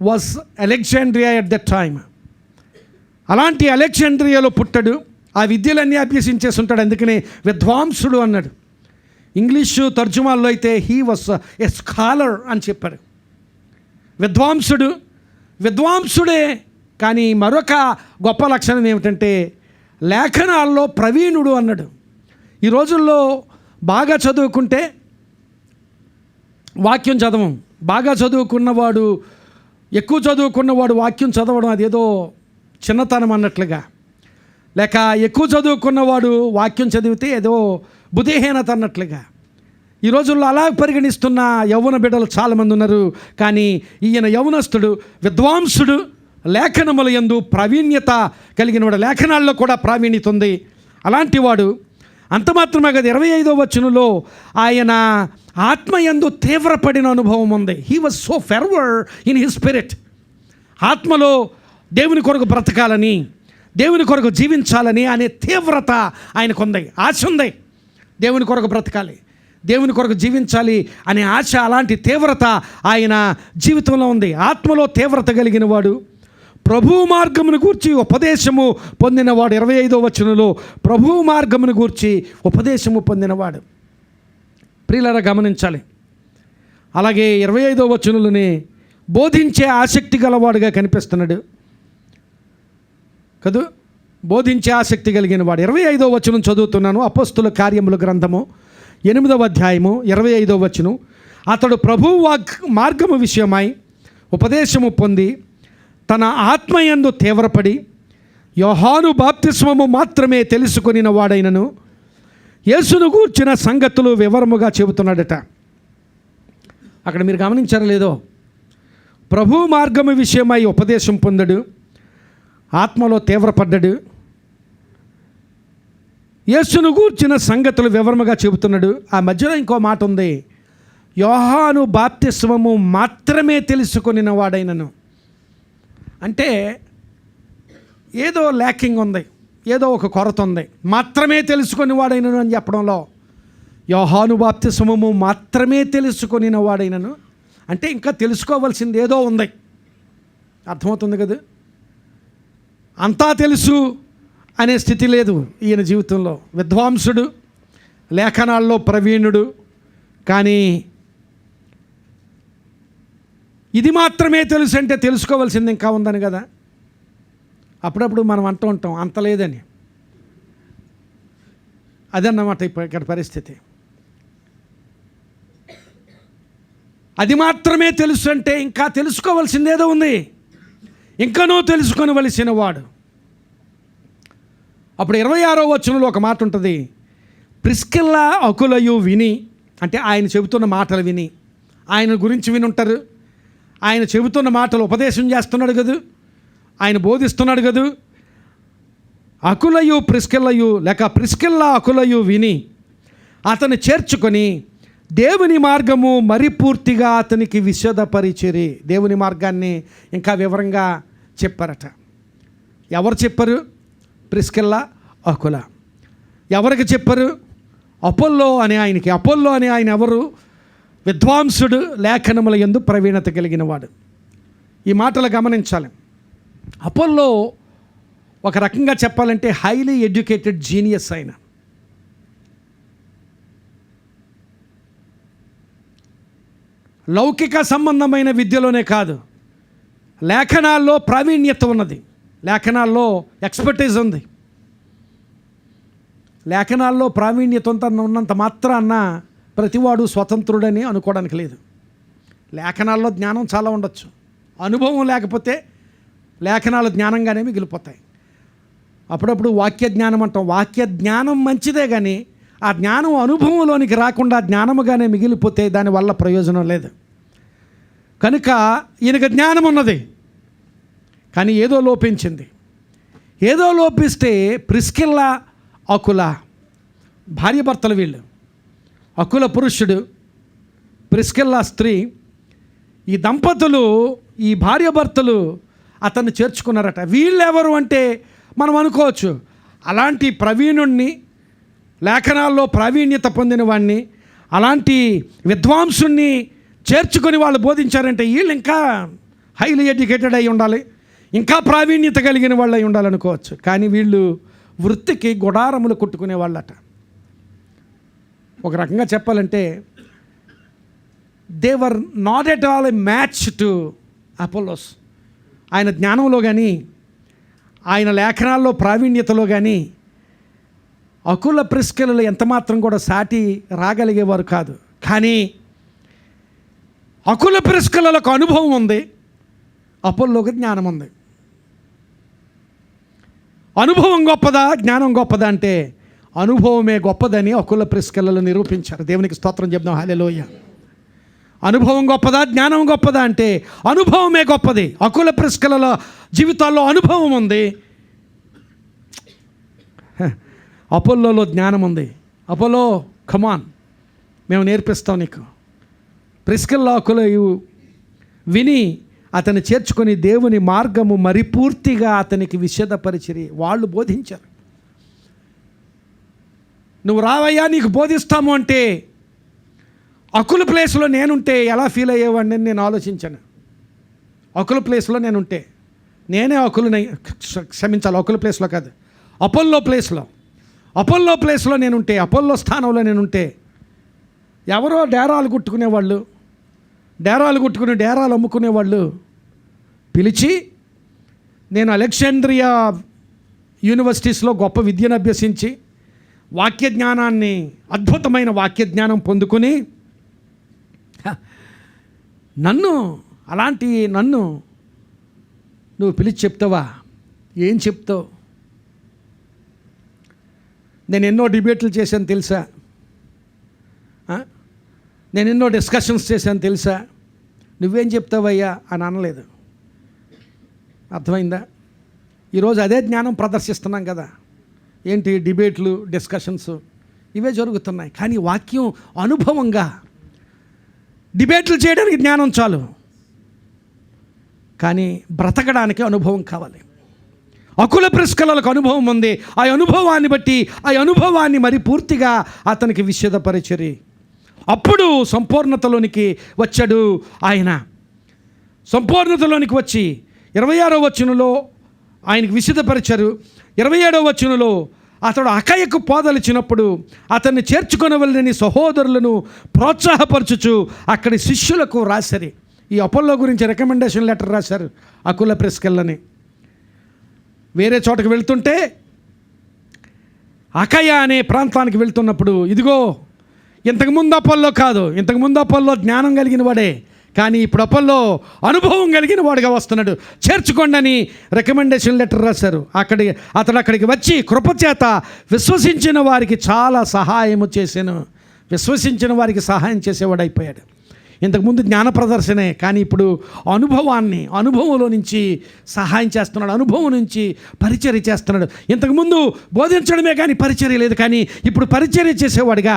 was Alexandria at that time. అలాంటి అలెగ్జాండ్రియాలో పుట్టాడు. ఆ విద్యలన్నీ అభ్యసించేసి ఉంటాడు, అందుకనే విద్వాంసుడు అన్నాడు. ఇంగ్లీషు తర్జుమాల్లో అయితే హీ వాస్ ఎ స్కాలర్ అని చెప్పారు. విద్వాంసుడే. కానీ మరొక గొప్ప లక్షణం ఏమిటంటే లేఖనాల్లో ప్రవీణుడు అన్నాడు. ఈ రోజుల్లో బాగా చదువుకుంటే వాక్యం చదవం. బాగా చదువుకున్నవాడు, ఎక్కువ చదువుకున్నవాడు వాక్యం చదవడం అదేదో చిన్నతనం అన్నట్లుగా, లేక ఎక్కువ చదువుకున్నవాడు వాక్యం చదివితే ఏదో బుద్ధిహీనత అన్నట్లుగా ఈ రోజుల్లో అలా పరిగణిస్తున్న యవ్వన బిడ్డలు చాలామంది ఉన్నారు. కానీ ఈయన యవ్వనస్తుడు, విద్వాంసుడు, లేఖనముల యందు ప్రావీణ్యత కలిగినవాడు. లేఖనాల్లో కూడా ప్రావీణ్యత ఉంది. అలాంటి వాడు. అంత మాత్రమే కదా, 25వ వచనంలో ఆయన ఆత్మయందు తీవ్రపడిన అనుభవం ఉంది. He was so fervour in his spirit. ఆత్మలో దేవుని కొరకు బ్రతకాలని, దేవుని కొరకు జీవించాలని అనే తీవ్రత ఆయనకుంది. ఆశ ఉంది, దేవుని కొరకు బ్రతకాలి, దేవుని కొరకు జీవించాలి అనే ఆశ, అలాంటి తీవ్రత ఆయన జీవితంలో ఉంది. ఆత్మలో తీవ్రత కలిగిన వాడు, ప్రభువు మార్గమును గూర్చి ఉపదేశము పొందినవాడు. 25వ వచనంలో ప్రభువు మార్గమును గూర్చి ఉపదేశము పొందినవాడు. ప్రియులారా, గమనించాలి. అలాగే 25వ వచనంలోనే బోధించే ఆసక్తి గలవాడుగా కనిపిస్తున్నాడు కదూ. బోధించే ఆసక్తి కలిగిన వాడు. 25వ వచనం చదువుతున్నాను. అపోస్తుల కార్యముల గ్రంథము 8వ అధ్యాయము 25వ వచనం. అతడు ప్రభువు మార్గము విషయమై ఉపదేశము పొంది తన ఆత్మయందు తీవ్రపడి యోహాను బాప్తిస్మము మాత్రమే తెలుసుకొనిన వాడైనను యేసును గూర్చిన సంగతులు వివరముగా చెబుతున్నాడట. అక్కడ మీరు గమనించారో లేదో, ప్రభు మార్గము విషయమై ఉపదేశం పొందడు, ఆత్మలో తీవ్రపడ్డాడు, యేసును గూర్చిన సంగతులు వివరముగా చెబుతున్నాడు. ఆ మధ్యలో ఇంకో మాట ఉంది, యోహాను బాప్తిస్మము మాత్రమే తెలుసుకొనిన వాడైనను. అంటే ఏదో ల్యాకింగ్ ఉంది, ఏదో ఒక కొరత ఉంది. మాత్రమే తెలుసుకొని వాడైనను అని చెప్పడంలో, యోహాను బాప్తిస్మము మాత్రమే తెలుసుకొనిన వాడైనను అంటే ఇంకా తెలుసుకోవాల్సింది ఏదో ఉంది. అర్థమవుతుంది కదా. అంతా తెలుసు అనే స్థితి లేదు ఈయన జీవితంలో. విద్వాంసుడు, లేఖనాల్లో ప్రవీణుడు, కానీ ఇది మాత్రమే తెలుసు అంటే తెలుసుకోవాల్సింది ఇంకా ఉందని కదా. అప్పుడప్పుడు మనం అంటూ ఉంటాం అంత లేదని. అదన్నమాట ఇక్కడ పరిస్థితి. అది మాత్రమే తెలుసు అంటే ఇంకా తెలుసుకోవలసిందేదో ఉంది, ఇంకనూ తెలుసుకొనవలసిన వాడు. అప్పుడు 26వ వచనంలో ఒక మాట ఉంటుంది, ప్రిస్కిల్లా అకులయు విని, అంటే ఆయన చెబుతున్న మాటలు విని, ఆయన గురించి విని ఉంటారు, ఆయన చెబుతున్న మాటలు ఉపదేశం చేస్తున్నాడు కదా, ఆయన బోధిస్తున్నాడు కదా. అకులయు ప్రిస్కిల్లయు లేక ప్రిస్కిల్లా అకులయు విని అతను చేర్చుకొని దేవుని మార్గము మరి పూర్తిగా అతనికి విశదపరిచిరి. దేవుని మార్గాన్ని ఇంకా వివరంగా చెప్పారట. ఎవరు చెప్పారు? ప్రిస్కిల్లా అకుల. ఎవరికి చెప్పారు? అపోల్లో అనే ఆయనకి. అపోల్లో అనే ఆయన ఎవరు? విద్వాంసుడు, లేఖనముల యందు ప్రవీణత కలిగిన వాడు. ఈ మాటలు గమనించాలి. అపోల్లో ఒక రకంగా చెప్పాలంటే హైలీ ఎడ్యుకేటెడ్ జీనియస్ ఆయన. లౌకిక సంబంధమైన విద్యలోనే కాదు, లేఖనాల్లో ప్రావీణ్యత ఉన్నది, లేఖనాల్లో ఎక్స్పర్టీస్ ఉంది. లేఖనాల్లో ప్రావీణ్యత ఉన్నంత మాత్రాన ప్రతివాడు స్వతంత్రుడని అనుకోవడానికి లేదు. లేఖనాల్లో జ్ఞానం చాలా ఉండొచ్చు, అనుభవం లేకపోతే లేఖనాలు జ్ఞానంగానే మిగిలిపోతాయి. అప్పుడప్పుడు వాక్య జ్ఞానం అంటాం. వాక్య జ్ఞానం మంచిదే, కానీ ఆ జ్ఞానం అనుభవంలోనికి రాకుండా జ్ఞానముగానే మిగిలిపోతే దానివల్ల ప్రయోజనం లేదు. కనుక ఈయనకు జ్ఞానం ఉన్నది, కానీ ఏదో లోపించింది. ఏదో లోపిస్తే ప్రిస్కిల్లా అకుల భార్యాభర్తలు వీళ్ళు. అకుల పురుషుడు, ప్రిస్కిల్లా స్త్రీ. ఈ దంపతులు, ఈ భార్యాభర్తలు అతన్ని చేర్చుకున్నారట. వీళ్ళెవరు అంటే మనం అనుకోవచ్చు, అలాంటి ప్రవీణుణ్ణి, లేఖనాల్లో ప్రావీణ్యత పొందిన వాడిని, అలాంటి విద్వాంసుణ్ణి చేర్చుకొని వాళ్ళు బోధించారంటే వీళ్ళు ఇంకా హైలీ ఎడ్యుకేటెడ్ అయి ఉండాలి, ఇంకా ప్రావీణ్యత కలిగిన వాళ్ళు అయి ఉండాలనుకోవచ్చు. కానీ వీళ్ళు వృత్తికి గుడారములు కుట్టుకునే వాళ్ళట. ఒక రకంగా చెప్పాలంటే they were not at all a match to Apollos. ఆయన జ్ఞానంలో కానీ, ఆయన లేఖనాల్లో ప్రావీణ్యతలో కానీ అకుల ప్రిస్కిల్లలు ఎంతమాత్రం కూడా సాటి రాగలిగేవారు కాదు. కానీ అకుల ప్రిస్కిల్లలకు అనుభవం ఉంది, అపోల్లోకి జ్ఞానం ఉంది. అనుభవం గొప్పదా, జ్ఞానం గొప్పదా అంటే అనుభవమే గొప్పదని అకుల ప్రిస్కిల్లలు నిరూపించారు. దేవునికి స్తోత్రం చెప్దాం, హల్లెలూయా. అనుభవం గొప్పదా, జ్ఞానం గొప్పదా అంటే అనుభవమే గొప్పది. అకుల ప్రిస్కిల్లల జీవితాల్లో అనుభవం ఉంది, అపోల్లోలో జ్ఞానం ఉంది. అపోలో, కమాన్, మేము నేర్పిస్తాం నీకు. ప్రిస్కిల్లా అకులయు విని అతను చేర్చుకొని దేవుని మార్గము మరి పూర్తిగా అతనికి విశదపరిచిరి. వాళ్ళు బోధించారు. నువ్వు రావయ్యా నీకు బోధిస్తాము అంటే అకుల ప్లేస్లో నేనుంటే ఎలా ఫీల్ అయ్యేవాడిని నేను ఆలోచించాను. అకుల ప్లేస్లో నేనుంటే, నేనే అకులని, క్షమించాలి, అకుల ప్లేస్లో కాదు, అపోల్లో ప్లేస్లో నేనుంటే, అపోల్లో స్థానంలో నేనుంటే, ఎవరో డేరాలు కుట్టుకునేవాళ్ళు, డేరాలు అమ్ముకునేవాళ్ళు పిలిచి, నేను అలెగ్జాండ్రియా యూనివర్సిటీస్లో గొప్ప విద్యను అభ్యసించి వాక్య జ్ఞానాన్ని, అద్భుతమైన వాక్య జ్ఞానం పొందుకుని నన్ను నువ్వు పిలిచి చెప్తావా? ఏం చెప్తావు? నేను ఎన్నో డిబేట్లు చేశాను తెలుసా, నేను ఎన్నో డిస్కషన్స్ చేశాను తెలుసా, నువ్వేం చెప్తావయ్యా అని అనలేదు. అర్థమైందా? ఈరోజు అదే జ్ఞానం ప్రదర్శిస్తున్నాం కదా. ఏంటి? డిబేట్లు, డిస్కషన్స్ ఇవే జరుగుతున్నాయి. కానీ వాక్యం అనుభవంగా, డిబేట్లు చేయడానికి జ్ఞానం చాలు, కానీ బ్రతకడానికి అనుభవం కావాలి. అకుల ప్రిస్కిల్లలకు అనుభవం ఉంది. ఆ అనుభవాన్ని బట్టి, ఆ అనుభవాన్ని మరి పూర్తిగా అతనికి విశదపరిచిరి. అప్పుడు సంపూర్ణతలోనికి వచ్చాడు ఆయన. సంపూర్ణతలోనికి వచ్చి 26వ వచనంలో ఆయనకు విశదపరిచారు. 27వ వచనంలో అతడు అకయకు పోదలిచినప్పుడు అతన్ని చేర్చుకొనవలెనని సహోదరులను ప్రోత్సాహపరచుచు అక్కడి శిష్యులకు రాశారు. ఈ అపోల్లో గురించి రికమెండేషన్ లెటర్ రాశారు అకుల ప్రిస్కిల్లని. వేరే చోటకు వెళ్తుంటే అకయ అనే ప్రాంతానికి వెళ్తున్నప్పుడు, ఇదిగో ఇంతకుముందు అప్పల్లో కాదు, ఇంతకుముందు అప్పల్లో జ్ఞానం కలిగిన వాడే, కానీ ఇప్పుడు అప్పల్లో అనుభవం కలిగిన వాడుగా వస్తున్నాడు. చేర్చుకోండి అని రికమెండేషన్ లెటర్ రాశారు. అతడు అక్కడికి వచ్చి కృపచేత విశ్వసించిన వారికి చాలా సహాయము చేశాను. విశ్వసించిన వారికి సహాయం చేసేవాడు అయిపోయాడు. ఇంతకుముందు జ్ఞాన ప్రదర్శనే, కానీ ఇప్పుడు అనుభవంలో నుంచి సహాయం చేస్తున్నాడు, అనుభవం నుంచి పరిచర్య చేస్తున్నాడు. ఇంతకుముందు బోధించడమే కానీ పరిచర్య లేదు, కానీ ఇప్పుడు పరిచర్య చేసేవాడిగా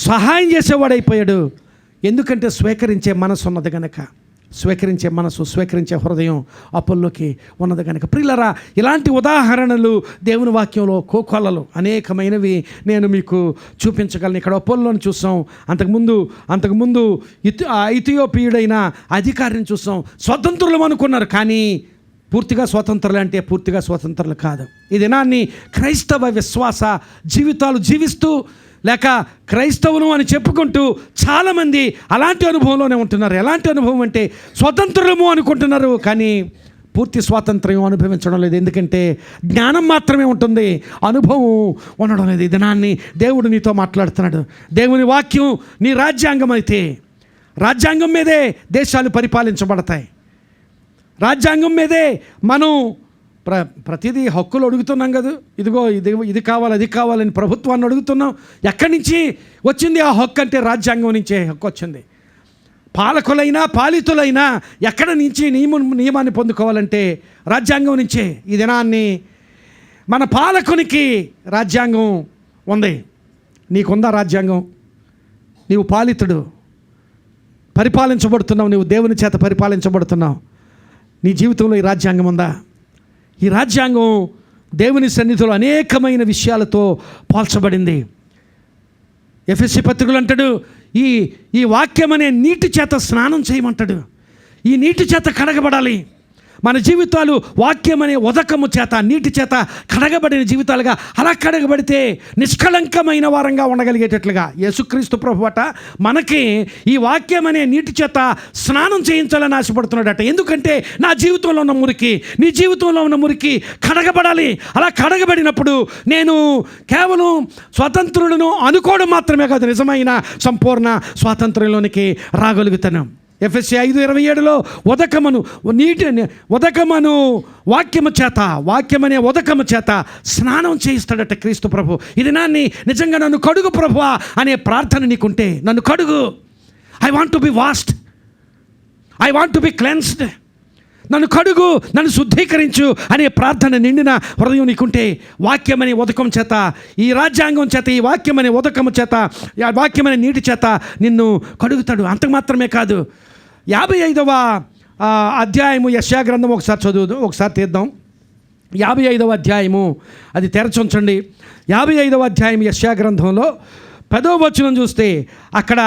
సహాయం చేసేవాడు అయిపోయాడు. ఎందుకంటే స్వీకరించే మనసు ఉన్నది కనుక, స్వీకరించే హృదయం అప్పుల్లోకి ఉన్నది కనుక. ప్రియులరా, ఇలాంటి ఉదాహరణలు దేవుని వాక్యంలో కోకొల్లలు అనేకమైనవి నేను మీకు చూపించగలను. ఇక్కడ అప్పుల్లోని చూసాం, అంతకుముందు ఇథియోపియుడైన అధికారిని చూసాం. స్వతంత్రులు అనుకున్నారు, కానీ పూర్తిగా స్వతంత్రులు అంటే పూర్తిగా స్వతంత్రులు కాదు. ఈ దినాన్ని క్రైస్తవ విశ్వాస జీవితాలు జీవిస్తూ లేక క్రైస్తవులు అని చెప్పుకుంటూ చాలామంది అలాంటి అనుభవంలోనే ఉంటున్నారు. ఎలాంటి అనుభవం అంటే స్వతంత్రము అనుకుంటున్నారు, కానీ పూర్తి స్వాతంత్ర్యం అనుభవించడం లేదు. ఎందుకంటే జ్ఞానం మాత్రమే ఉంటుంది, అనుభవం ఉండడం లేదు. ఈ దినాన్ని దేవుడు నీతో మాట్లాడుతున్నాడు. దేవుని వాక్యం నీ రాజ్యాంగం అయితే, రాజ్యాంగం మీదే దేశాలు పరిపాలించబడతాయి. రాజ్యాంగం మీదే మనం ప్రతిదీ హక్కులు అడుగుతున్నాం కదా. ఇది కావాలి, అది కావాలని ప్రభుత్వాన్ని అడుగుతున్నాం. ఎక్కడి నుంచి వచ్చింది ఆ హక్కు అంటే రాజ్యాంగం నుంచే హక్కు వచ్చింది. పాలకులైనా పాలితులైనా ఎక్కడి నుంచి నియమాన్ని పొందుకోవాలంటే రాజ్యాంగం నుంచే. ఈ దినాన్ని మన పాలకునికి రాజ్యాంగం ఉంది. నీకుందా రాజ్యాంగం? నీవు పాలితుడు, పరిపాలించబడుతున్నావు, నీవు దేవుని చేత పరిపాలించబడుతున్నావు. నీ జీవితంలో ఈ రాజ్యాంగం ఉందా? ఈ రాజ్యాంగం దేవుని సన్నిధిలో అనేకమైన విషయాలతో పోల్చబడింది. ఎఫెసీ పత్రికలు అంటాడు, ఈ వాక్యం అనే నీటి చేత స్నానం చేయమంటాడు. ఈ నీటి చేత కడగబడాలి. మన జీవితాలు వాక్యం అనే ఉదకము చేత, నీటి చేత కడగబడిన జీవితాలుగా, అలా కడగబడితే నిష్కళంకమైన వారంగా ఉండగలిగేటట్లుగా యేసుక్రీస్తు ప్రభువట మనకి ఈ వాక్యం అనే నీటి చేత స్నానం చేయించాలని ఆశపడుతున్నాడట. ఎందుకంటే నా జీవితంలో ఉన్న మురికి, నీ జీవితంలో ఉన్న మురికి కడగబడాలి. అలా కడగబడినప్పుడు నేను కేవలం స్వతంత్రులను అనుకోవడం మాత్రమే కాదు, నిజమైన సంపూర్ణ స్వాతంత్ర్యంలోనికి రాగలుగుతాను. ఎఫెసీ 5:27 ఉదకమను వాక్యమనే ఉదకము చేత స్నానం చేయిస్తాడట క్రీస్తు ప్రభు. ఇది నాన్ని నిజంగా నన్ను కడుగు ప్రభువా అనే ప్రార్థన నీకుంటే, నన్ను కడుగు, I want to be washed, I want to be cleansed, నన్ను కడుగు, నన్ను శుద్ధీకరించు అనే ప్రార్థన నిండిన హృదయం నీకుంటే, వాక్యమనే ఉదకం చేత, ఈ రాజ్యాంగం చేత, ఈ వాక్యమనే ఉదకము చేత, వాక్యమనే నీటి చేత నిన్ను కడుగుతాడు. అంతకు మాత్రమే కాదు, 55వ అధ్యాయము యెషయా గ్రంథం ఒకసారి తీద్దాం. 55వ అధ్యాయము, అది తెరచుంచండి. 55వ అధ్యాయం యెషయా గ్రంథంలో 10వ వచనం చూస్తే, అక్కడ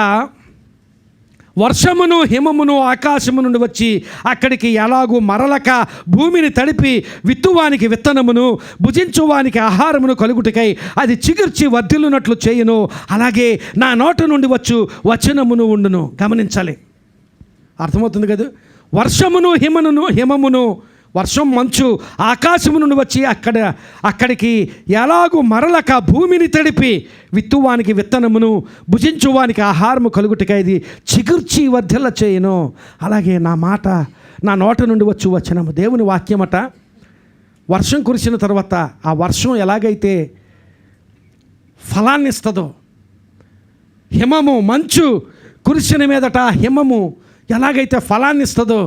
వర్షమును హిమమును ఆకాశము నుండి వచ్చి అక్కడికి ఎలాగూ మరలక భూమిని తడిపి విత్తువానికి విత్తనమును భుజించువానికి ఆహారమును కలుగుటకై అది చిగుర్చి వర్ధిల్లునట్లు చేయును, అలాగే నా నోట నుండి వచనమును ఉండును. గమనించాలి, అర్థమవుతుంది కదా. వర్షమును హిమమును, వర్షం మంచు ఆకాశము నుండి వచ్చి అక్కడికి ఎలాగూ మరలక భూమిని తడిపి విత్తువానికి విత్తనమును భుజించువానికి ఆహారము కలుగుటకై ఇది చిగుర్చి వర్ధిల్ల చేయను, అలాగే నా నోట నుండి వచనము. దేవుని వాక్యమట వర్షం కురిసిన తర్వాత ఆ వర్షం ఎలాగైతే ఫలాన్ని ఇస్తుందో, మంచు కురిసిన మీదట హిమము ఎలాగైతే ఫలాన్ని ఇస్తుందో,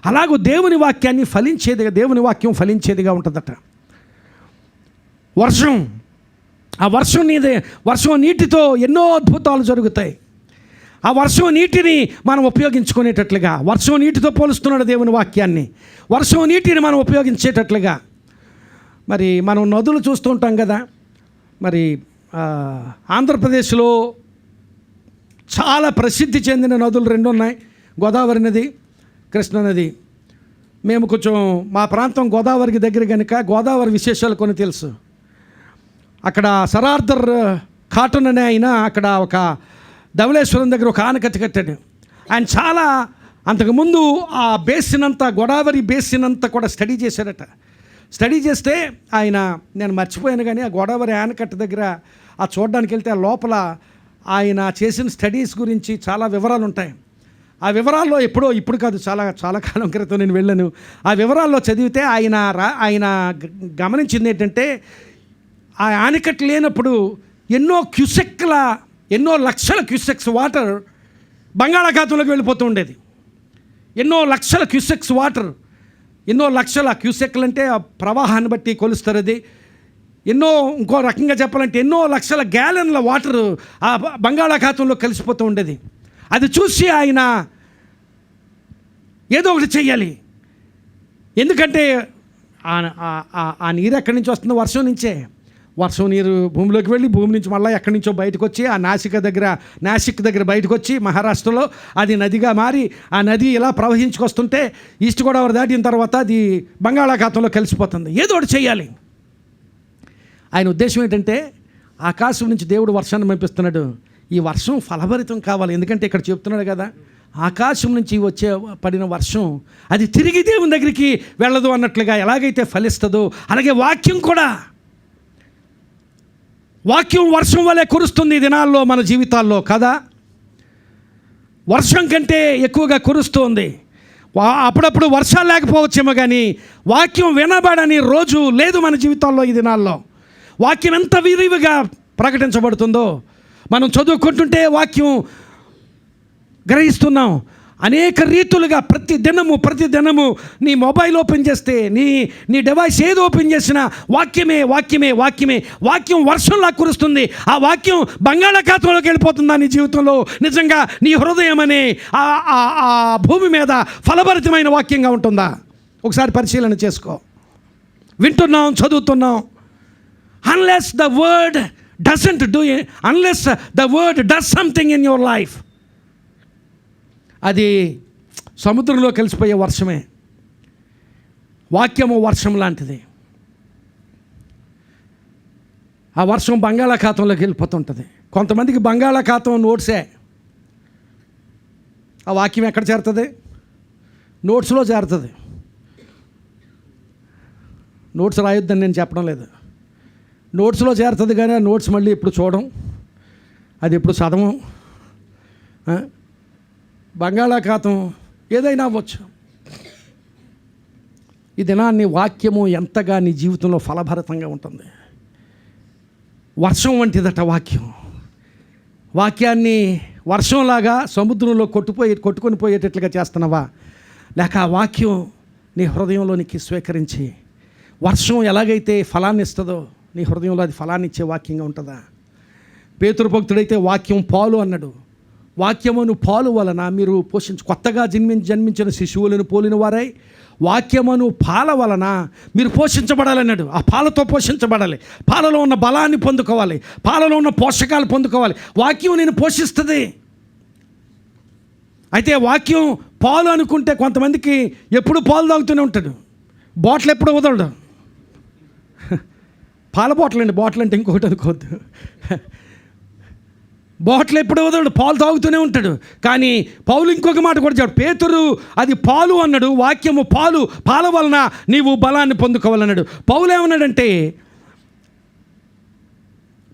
అలాగూ దేవుని వాక్యం ఫలించేదిగా ఉంటుందట. వర్షం నీటితో ఎన్నో అద్భుతాలు జరుగుతాయి. ఆ వర్షం నీటిని మనం ఉపయోగించుకునేటట్లుగా, వర్షం నీటితో పోలుస్తున్నాడు దేవుని వాక్యాన్ని. వర్షం నీటిని మనం ఉపయోగించేటట్లుగా. మరి మనం నదులు చూస్తూ ఉంటాం కదా. మరి ఆంధ్రప్రదేశ్లో చాలా ప్రసిద్ధి చెందిన నదులు 2 ఉన్నాయి, గోదావరి నది, కృష్ణా నది. మేము కొంచెం మా ప్రాంతం గోదావరికి దగ్గర కనుక గోదావరి విశేషాలు కొన్ని తెలుసు. అక్కడ సరార్దర్ కాటన్ అనే ఆయన అక్కడ ఒక ధవళేశ్వరం దగ్గర ఒక ఆనకట్ట కట్టాడు. ఆయన చాలా అంతకుముందు ఆ బేసిన్ అంతా, గోదావరి బేసిన్ అంతా కూడా స్టడీ చేశాడట. స్టడీ చేస్తే ఆయన, నేను మర్చిపోయాను కానీ, ఆ గోదావరి ఆనకట్ట దగ్గర చూడడానికి వెళ్తే ఆ లోపల ఆయన చేసిన స్టడీస్ గురించి చాలా వివరాలు ఉంటాయి. ఆ వివరాల్లో ఇప్పుడు కాదు, చాలా చాలా కాలం క్రితం నేను వెళ్ళాను. ఆ వివరాల్లో చదివితే ఆయన గమనించింది ఏంటంటే, ఆ ఆనకట్ట లేనప్పుడు ఎన్నో లక్షల క్యూసెక్స్ వాటర్ బంగాళాఖాతంలోకి వెళ్ళిపోతూ ఉండేది. ఎన్నో లక్షల క్యూసెక్స్ వాటర్, ఎన్నో లక్షల క్యూసెక్లు అంటే ఆ ప్రవాహాన్ని బట్టి కొలుస్తారు. అది ఇంకో రకంగా చెప్పాలంటే ఎన్నో లక్షల గ్యాలన్ల వాటర్ ఆ బంగాళాఖాతంలో కలిసిపోతూ ఉండేది. అది చూసి ఆయన ఏదో ఒకటి చెయ్యాలి. ఎందుకంటే ఆ నీరు ఎక్కడి నుంచి వస్తుందో? వర్షం నుంచే. వర్షం నీరు భూమిలోకి వెళ్ళి భూమి నుంచి మళ్ళీ ఎక్కడి నుంచో బయటకు వచ్చి ఆ నాసిక్ దగ్గర బయటకు వచ్చి మహారాష్ట్రలో అది నదిగా మారి ఆ నది ఇలా ప్రవహించుకొస్తుంటే ఈస్ట్ గోదావరి దాటిన తర్వాత అది బంగాళాఖాతంలో కలిసిపోతుంది. ఏదో ఒకటి చెయ్యాలి. ఆయన ఉద్దేశం ఏంటంటే, ఆకాశం నుంచి దేవుడు వర్షాన్ని పంపిస్తున్నాడు, ఈ వర్షం ఫలభరితం కావాలి. ఎందుకంటే ఇక్కడ చెప్తున్నాడు కదా, ఆకాశం నుంచి పడిన వర్షం అది తిరిగి దేవుని దగ్గరికి వెళ్ళదు అన్నట్లుగా ఎలాగైతే ఫలిస్తుందో అలాగే వాక్యం కూడా, వాక్యం వర్షం వలె కురుస్తుంది ఈ దినాల్లో మన జీవితాల్లో కదా. వర్షం కంటే ఎక్కువగా కురుస్తుంది. అప్పుడప్పుడు వర్షాలు లేకపోవచ్చేమో కానీ వాక్యం వినబడని రోజు లేదు మన జీవితాల్లో ఈ దినాల్లో. వాక్యం ఎంత విరివిగా ప్రకటించబడుతుందో మనం చదువుకుంటుంటే వాక్యం గ్రహిస్తున్నాం. అనేక రీతులుగా ప్రతి దినము నీ మొబైల్ ఓపెన్ చేస్తే, నీ డివైస్ ఏది ఓపెన్ చేసినా వాక్యం వర్షంలా కురుస్తుంది. ఆ వాక్యం బంగాళాఖాతంలోకి వెళ్ళిపోతుందా నీ జీవితంలో? నిజంగా నీ హృదయం అనే ఆ భూమి మీద ఫలభరితమైన వాక్యంగా ఉంటుందా? ఒకసారి పరిశీలన చేసుకో. వింటున్నాం, చదువుతున్నాం. Unless the word does something in your life, అది సముద్రంలో కలిసిపోయే వర్షమే. వాక్యము వర్షం లాంటిది. ఆ వర్షం బంగాళాఖాతంలోకి వెళ్ళిపోతుంటుంది. కొంతమందికి బంగాళాఖాతం నోట్సే. ఆ వాక్యం ఎక్కడ చేరుతుంది? నోట్స్లో చేరుతుంది. నోట్స్ రాయొద్దని నేను చెప్పడం లేదు. నోట్స్లో చేరుతుంది కానీ ఆ నోట్స్ మళ్ళీ ఎప్పుడు చూడడం, అది ఎప్పుడు చదవం. బంగాళాఖాతం ఏదైనా అవ్వచ్చు. ఈ దినాన్ని వాక్యము ఎంతగా నీ జీవితంలో ఫలభరితంగా ఉంటుంది. వర్షం వంటిదట వాక్యం. వాక్యాన్ని వర్షంలాగా సముద్రంలో కొట్టుకొని పోయేటట్లుగా చేస్తున్నావా? లేక ఆ వాక్యం నీ హృదయంలోనికి స్వీకరించి వర్షం ఎలాగైతే ఫలాన్ని ఇస్తుందో నీ హృదయంలో అది ఫలాన్ని ఇచ్చే వాక్యంగా ఉంటుందా? పేతురు భక్తుడైతే వాక్యం పాలు అన్నాడు. వాక్యమును పాలు వలన మీరు కొత్తగా జన్మించిన శిశువులను పోలిన వారై వాక్యమును పాల వలన మీరు పోషించబడాలన్నాడు. ఆ పాలతో పోషించబడాలి. పాలలో ఉన్న బలాన్ని పొందుకోవాలి. పాలలో ఉన్న పోషకాలు పొందుకోవాలి. వాక్యం నేను పోషిస్తుంది. అయితే వాక్యం పాలు అనుకుంటే కొంతమందికి ఎప్పుడు పాలు తాగుతూనే ఉంటాడు. బాటిల్ ఎప్పుడు వదలడు. పాల బాటిల్ అంటే ఇంకొకటి అనుకోవద్దు. బాటిల్ ఎప్పుడు వదలడు, పాలు తాగుతూనే ఉంటాడు. కానీ పౌలు ఇంకొక మాట కూడా చెప్పాడు. పేతురు అది పాలు అన్నాడు, వాక్యము పాల వలన నీవు బలాన్ని పొందుకోవాలన్నాడు. పౌలు ఏమన్నాడంటే,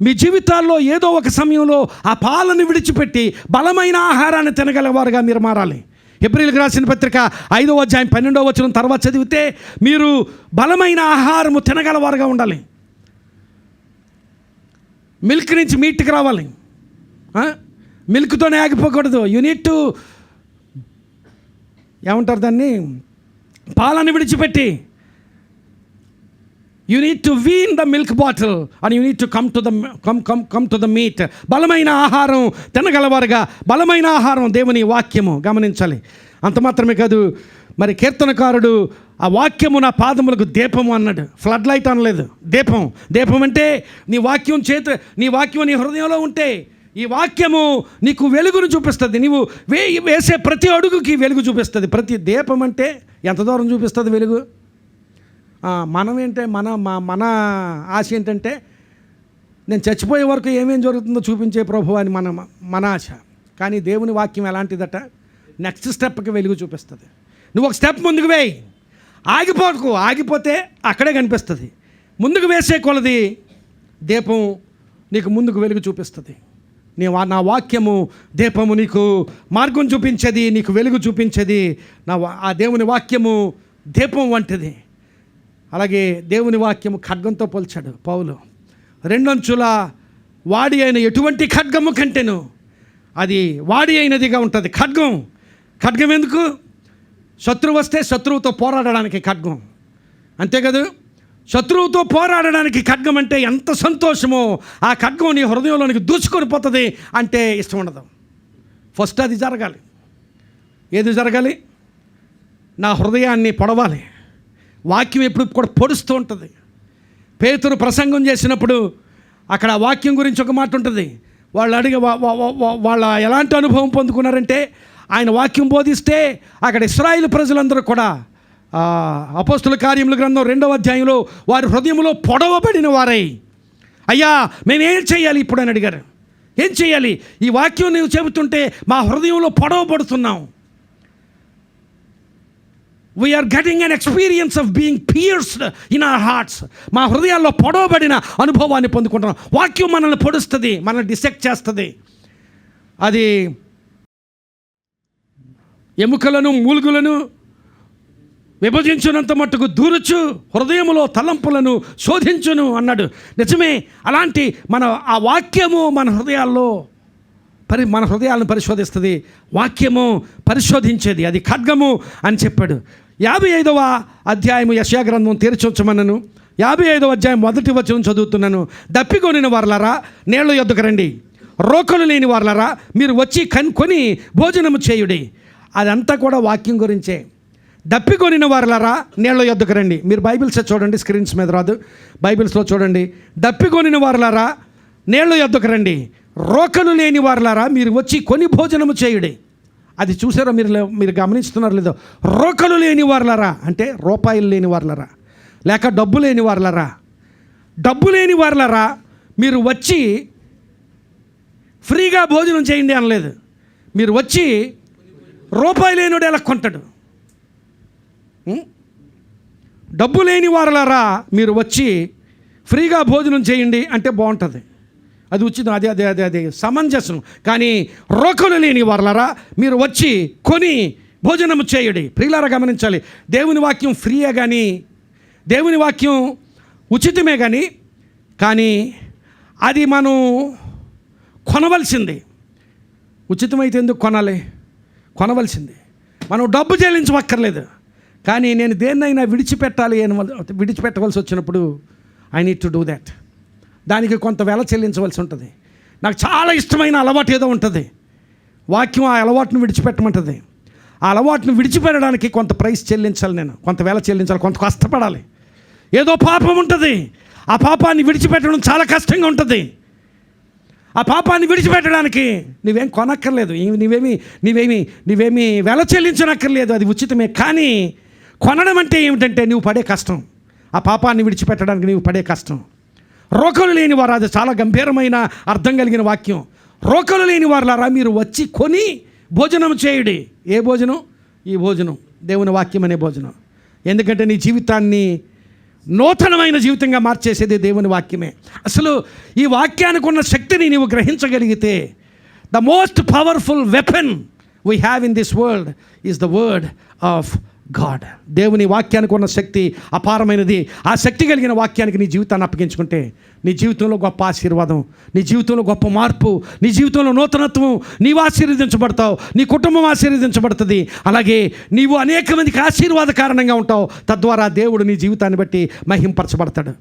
మీ జీవితాల్లో ఏదో ఒక సమయంలో ఆ పాలను విడిచిపెట్టి బలమైన ఆహారాన్ని తినగలవారుగా మీరు మారాలి. హెబ్రీయులకు రాసిన పత్రిక 5వ అధ్యాయం 12వ వచనం తర్వాత చదివితే, మీరు బలమైన ఆహారము తినగలవారుగా ఉండాలి. మిల్క్ నుంచి మీట్కి రావాలి. మిల్క్తోనే ఆగిపోకూడదు. యూనిట్ ఏమంటారు దాన్ని, పాలను విడిచిపెట్టి you need to wean the milk bottle and you need to come to the meat. బలమైన ఆహారం తినగలవారుగా. బలమైన ఆహారం దేవుని వాక్యము. గమనించాలి. అంత మాత్రమే కాదు, మరి కీర్తనకారుడు ఆ వాక్యము నా పాదములకు దీపము అన్నాడు. ఫ్లడ్ లైట్ అనలేదు, దీపం అంటే నీ వాక్యం నీ హృదయంలో ఉంటే ఈ వాక్యము నీకు వెలుగును చూపిస్తుంది. నీవు వేసే ప్రతి అడుగుకి వెలుగు చూపిస్తుంది. ప్రతి దీపం అంటే ఎంత దూరం చూపిస్తుంది వెలుగు? మన ఆశ ఏంటంటే, నేను చచ్చిపోయే వరకు ఏమేం జరుగుతుందో చూపించే ప్రభు అని మన ఆశ. కానీ దేవుని వాక్యం ఎలాంటిదట? నెక్స్ట్ స్టెప్కి వెలుగు చూపిస్తుంది. నువ్వు ఒక స్టెప్ ముందుకు వేయి, ఆగిపోతే అక్కడే కనిపిస్తుంది. ముందుకు వేసే కొలది దీపం నీకు ముందుకు వెలుగు చూపిస్తుంది. నా వాక్యము దీపము, నీకు మార్గం చూపించేది, నీకు వెలుగు చూపించేది. ఆ దేవుని వాక్యము దీపం వంటిది. అలాగే దేవుని వాక్యము ఖడ్గంతో పోల్చాడు పౌలు. రెండంచుల వాడి అయిన ఎటువంటి ఖడ్గము కంటేను అది వాడి అయినదిగా ఉంటుంది. ఖడ్గం ఎందుకు? శత్రువు వస్తే శత్రువుతో పోరాడడానికి ఖడ్గం, అంతే కదా. శత్రువుతో పోరాడడానికి ఖడ్గం అంటే ఎంత సంతోషమో. ఆ ఖడ్గం నీ హృదయంలోనికి దూచుకొని పోతుంది అంటే ఇష్టం ఉండదు. ఫస్ట్ అది జరగాలి. ఏది జరగాలి? నా హృదయాన్ని పొడవాలి. వాక్యం ఎప్పుడు కూడా పొడుస్తూ ఉంటుంది. పేతురు ప్రసంగం చేసినప్పుడు అక్కడ వాక్యం గురించి ఒక మాట ఉంటుంది. వాళ్ళు వాళ్ళ ఎలాంటి అనుభవం పొందుకున్నారంటే, ఆయన వాక్యం బోధిస్తే అక్కడ ఇశ్రాయేలు ప్రజలందరూ కూడా అపోస్తుల కార్యముల గ్రంథం 2వ అధ్యాయంలో వారి హృదయంలో పొడవబడిన వారై, అయ్యా మేమేం చేయాలి ఇప్పుడు అని అడిగారు. ఏం చేయాలి? ఈ వాక్యం నువ్వు చెబుతుంటే మా హృదయంలో పొడవబడుతున్నాం. We are getting an experience of being pierced in our hearts. మా హృదయాల్లో పొడవబడిన అనుభవాన్ని పొందుకుంటున్నాం. వాక్యం మనల్ని పొడుస్తుంది, మనల్ని డిసెక్ట్ చేస్తుంది. అది ఎముకలను మూలుగులను విభజించునంత మట్టుకు దూరచు, హృదయములో తలంపులను శోధించును అన్నాడు. నిజమే. అలాంటి ఆ వాక్యము మన హృదయాలను పరిశోధిస్తుంది. వాక్యము పరిశోధించేది, అది ఖడ్గము అని చెప్పాడు. 55వ అధ్యాయము యెషయా గ్రంథం తెరిచొచ్చమన్నాను. 55వ అధ్యాయం 1వ వచనం చదువుతున్నాను. దప్పికొనిన వారలారా నీళ్ల యొద్దకు రండి, రోకలు లేని వారలారా మీరు వచ్చి కొని భోజనము చేయుడి. అదంతా కూడా వాక్యం గురించే. దప్పికొనిన వారలారా నీళ్ల యొద్దకు రండి. మీరు బైబిల్స్ చూడండి, స్క్రీన్స్ మీద రాదు, బైబిల్స్లో చూడండి. దప్పికొనిన వారలారా నీళ్ల యొద్దకు రండి, రోకలు లేని వారలారా మీరు వచ్చి కొని భోజనము చేయుడి. అది చూసారో మీరు గమనిస్తున్నారు లేదో? రోకలు లేని వారలారా అంటే రూపాయలు లేని వారలారా, లేక డబ్బు లేని వారలారా. డబ్బు లేని వారలారా మీరు వచ్చి ఫ్రీగా భోజనం చేయండి అనలేదు. మీరు వచ్చి రూపాయి లేనివాడు ఎలా కొంటాడు? డబ్బు లేని వారలారా మీరు వచ్చి ఫ్రీగా భోజనం చేయండి అంటే బాగుంటుంది, అది ఉచితం, అదే సమంజసం. కానీ రోకలు లేని వారలారా మీరు వచ్చి కొని భోజనము చేయుడి. ప్రియులారా గమనించాలి, దేవుని వాక్యం ఫ్రీయే కానీ, దేవుని వాక్యం ఉచితమే కానీ అది మనం కొనవలసింది. ఉచితమైతే ఎందుకు కొనాలి? కొనవలసింది. మనం డబ్బు చెల్లించవక్కర్లేదు. కానీ నేను దేన్నైనా విడిచిపెట్టవలసి వచ్చినప్పుడు I need to do that. దానికి కొంత వెల చెల్లించవలసి ఉంటుంది. నాకు చాలా ఇష్టమైన అలవాటు ఏదో ఉంటుంది, వాక్యం ఆ అలవాటును విడిచిపెట్టమంటుంది. ఆ అలవాటును విడిచిపెట్టడానికి కొంత ప్రైస్ చెల్లించాలి, నేను కొంత వెల చెల్లించాలి, కొంత కష్టపడాలి. ఏదో పాపం ఉంటుంది, ఆ పాపాన్ని విడిచిపెట్టడం చాలా కష్టంగా ఉంటుంది. ఆ పాపాన్ని విడిచిపెట్టడానికి నువ్వేం కొనక్కర్లేదు, నువ్వేమి వెల చెల్లించనక్కర్లేదు, అది ఉచితమే. కానీ కొనడం అంటే ఏమిటంటే నువ్వు పడే కష్టం, ఆ పాపాన్ని విడిచిపెట్టడానికి నువ్వు పడే కష్టం. రోకలు లేని వారు, అది చాలా గంభీరమైన అర్థం కలిగిన వాక్యం. రోకలు లేని వారులారా మీరు వచ్చి కొని భోజనం చేయుడి. ఏ భోజనం? ఈ భోజనం దేవుని వాక్యం అనే భోజనం. ఎందుకంటే నీ జీవితాన్ని నూతనమైన జీవితంగా మార్చేసేది దేవుని వాక్యమే. అసలు ఈ వాక్యానికి ఉన్న శక్తిని నీవు గ్రహించగలిగితే, the most powerful weapon we have in this world is the word of God. దేవుని వాక్యానికి ఉన్న శక్తి అపారమైనది. ఆ శక్తి కలిగిన వాక్యానికి నీ జీవితాన్ని అప్పగించుకుంటే నీ జీవితంలో గొప్ప ఆశీర్వాదం, నీ జీవితంలో గొప్ప మార్పు, నీ జీవితంలో నూతనత్వం, నీవు ఆశీర్వదించబడతావు, నీ కుటుంబం ఆశీర్వదించబడుతుంది. అలాగే నీవు అనేక మందికి ఆశీర్వాద కారణంగా ఉంటావు. తద్వారా దేవుడు నీ జీవితాన్ని బట్టి మహింపరచబడతాడు.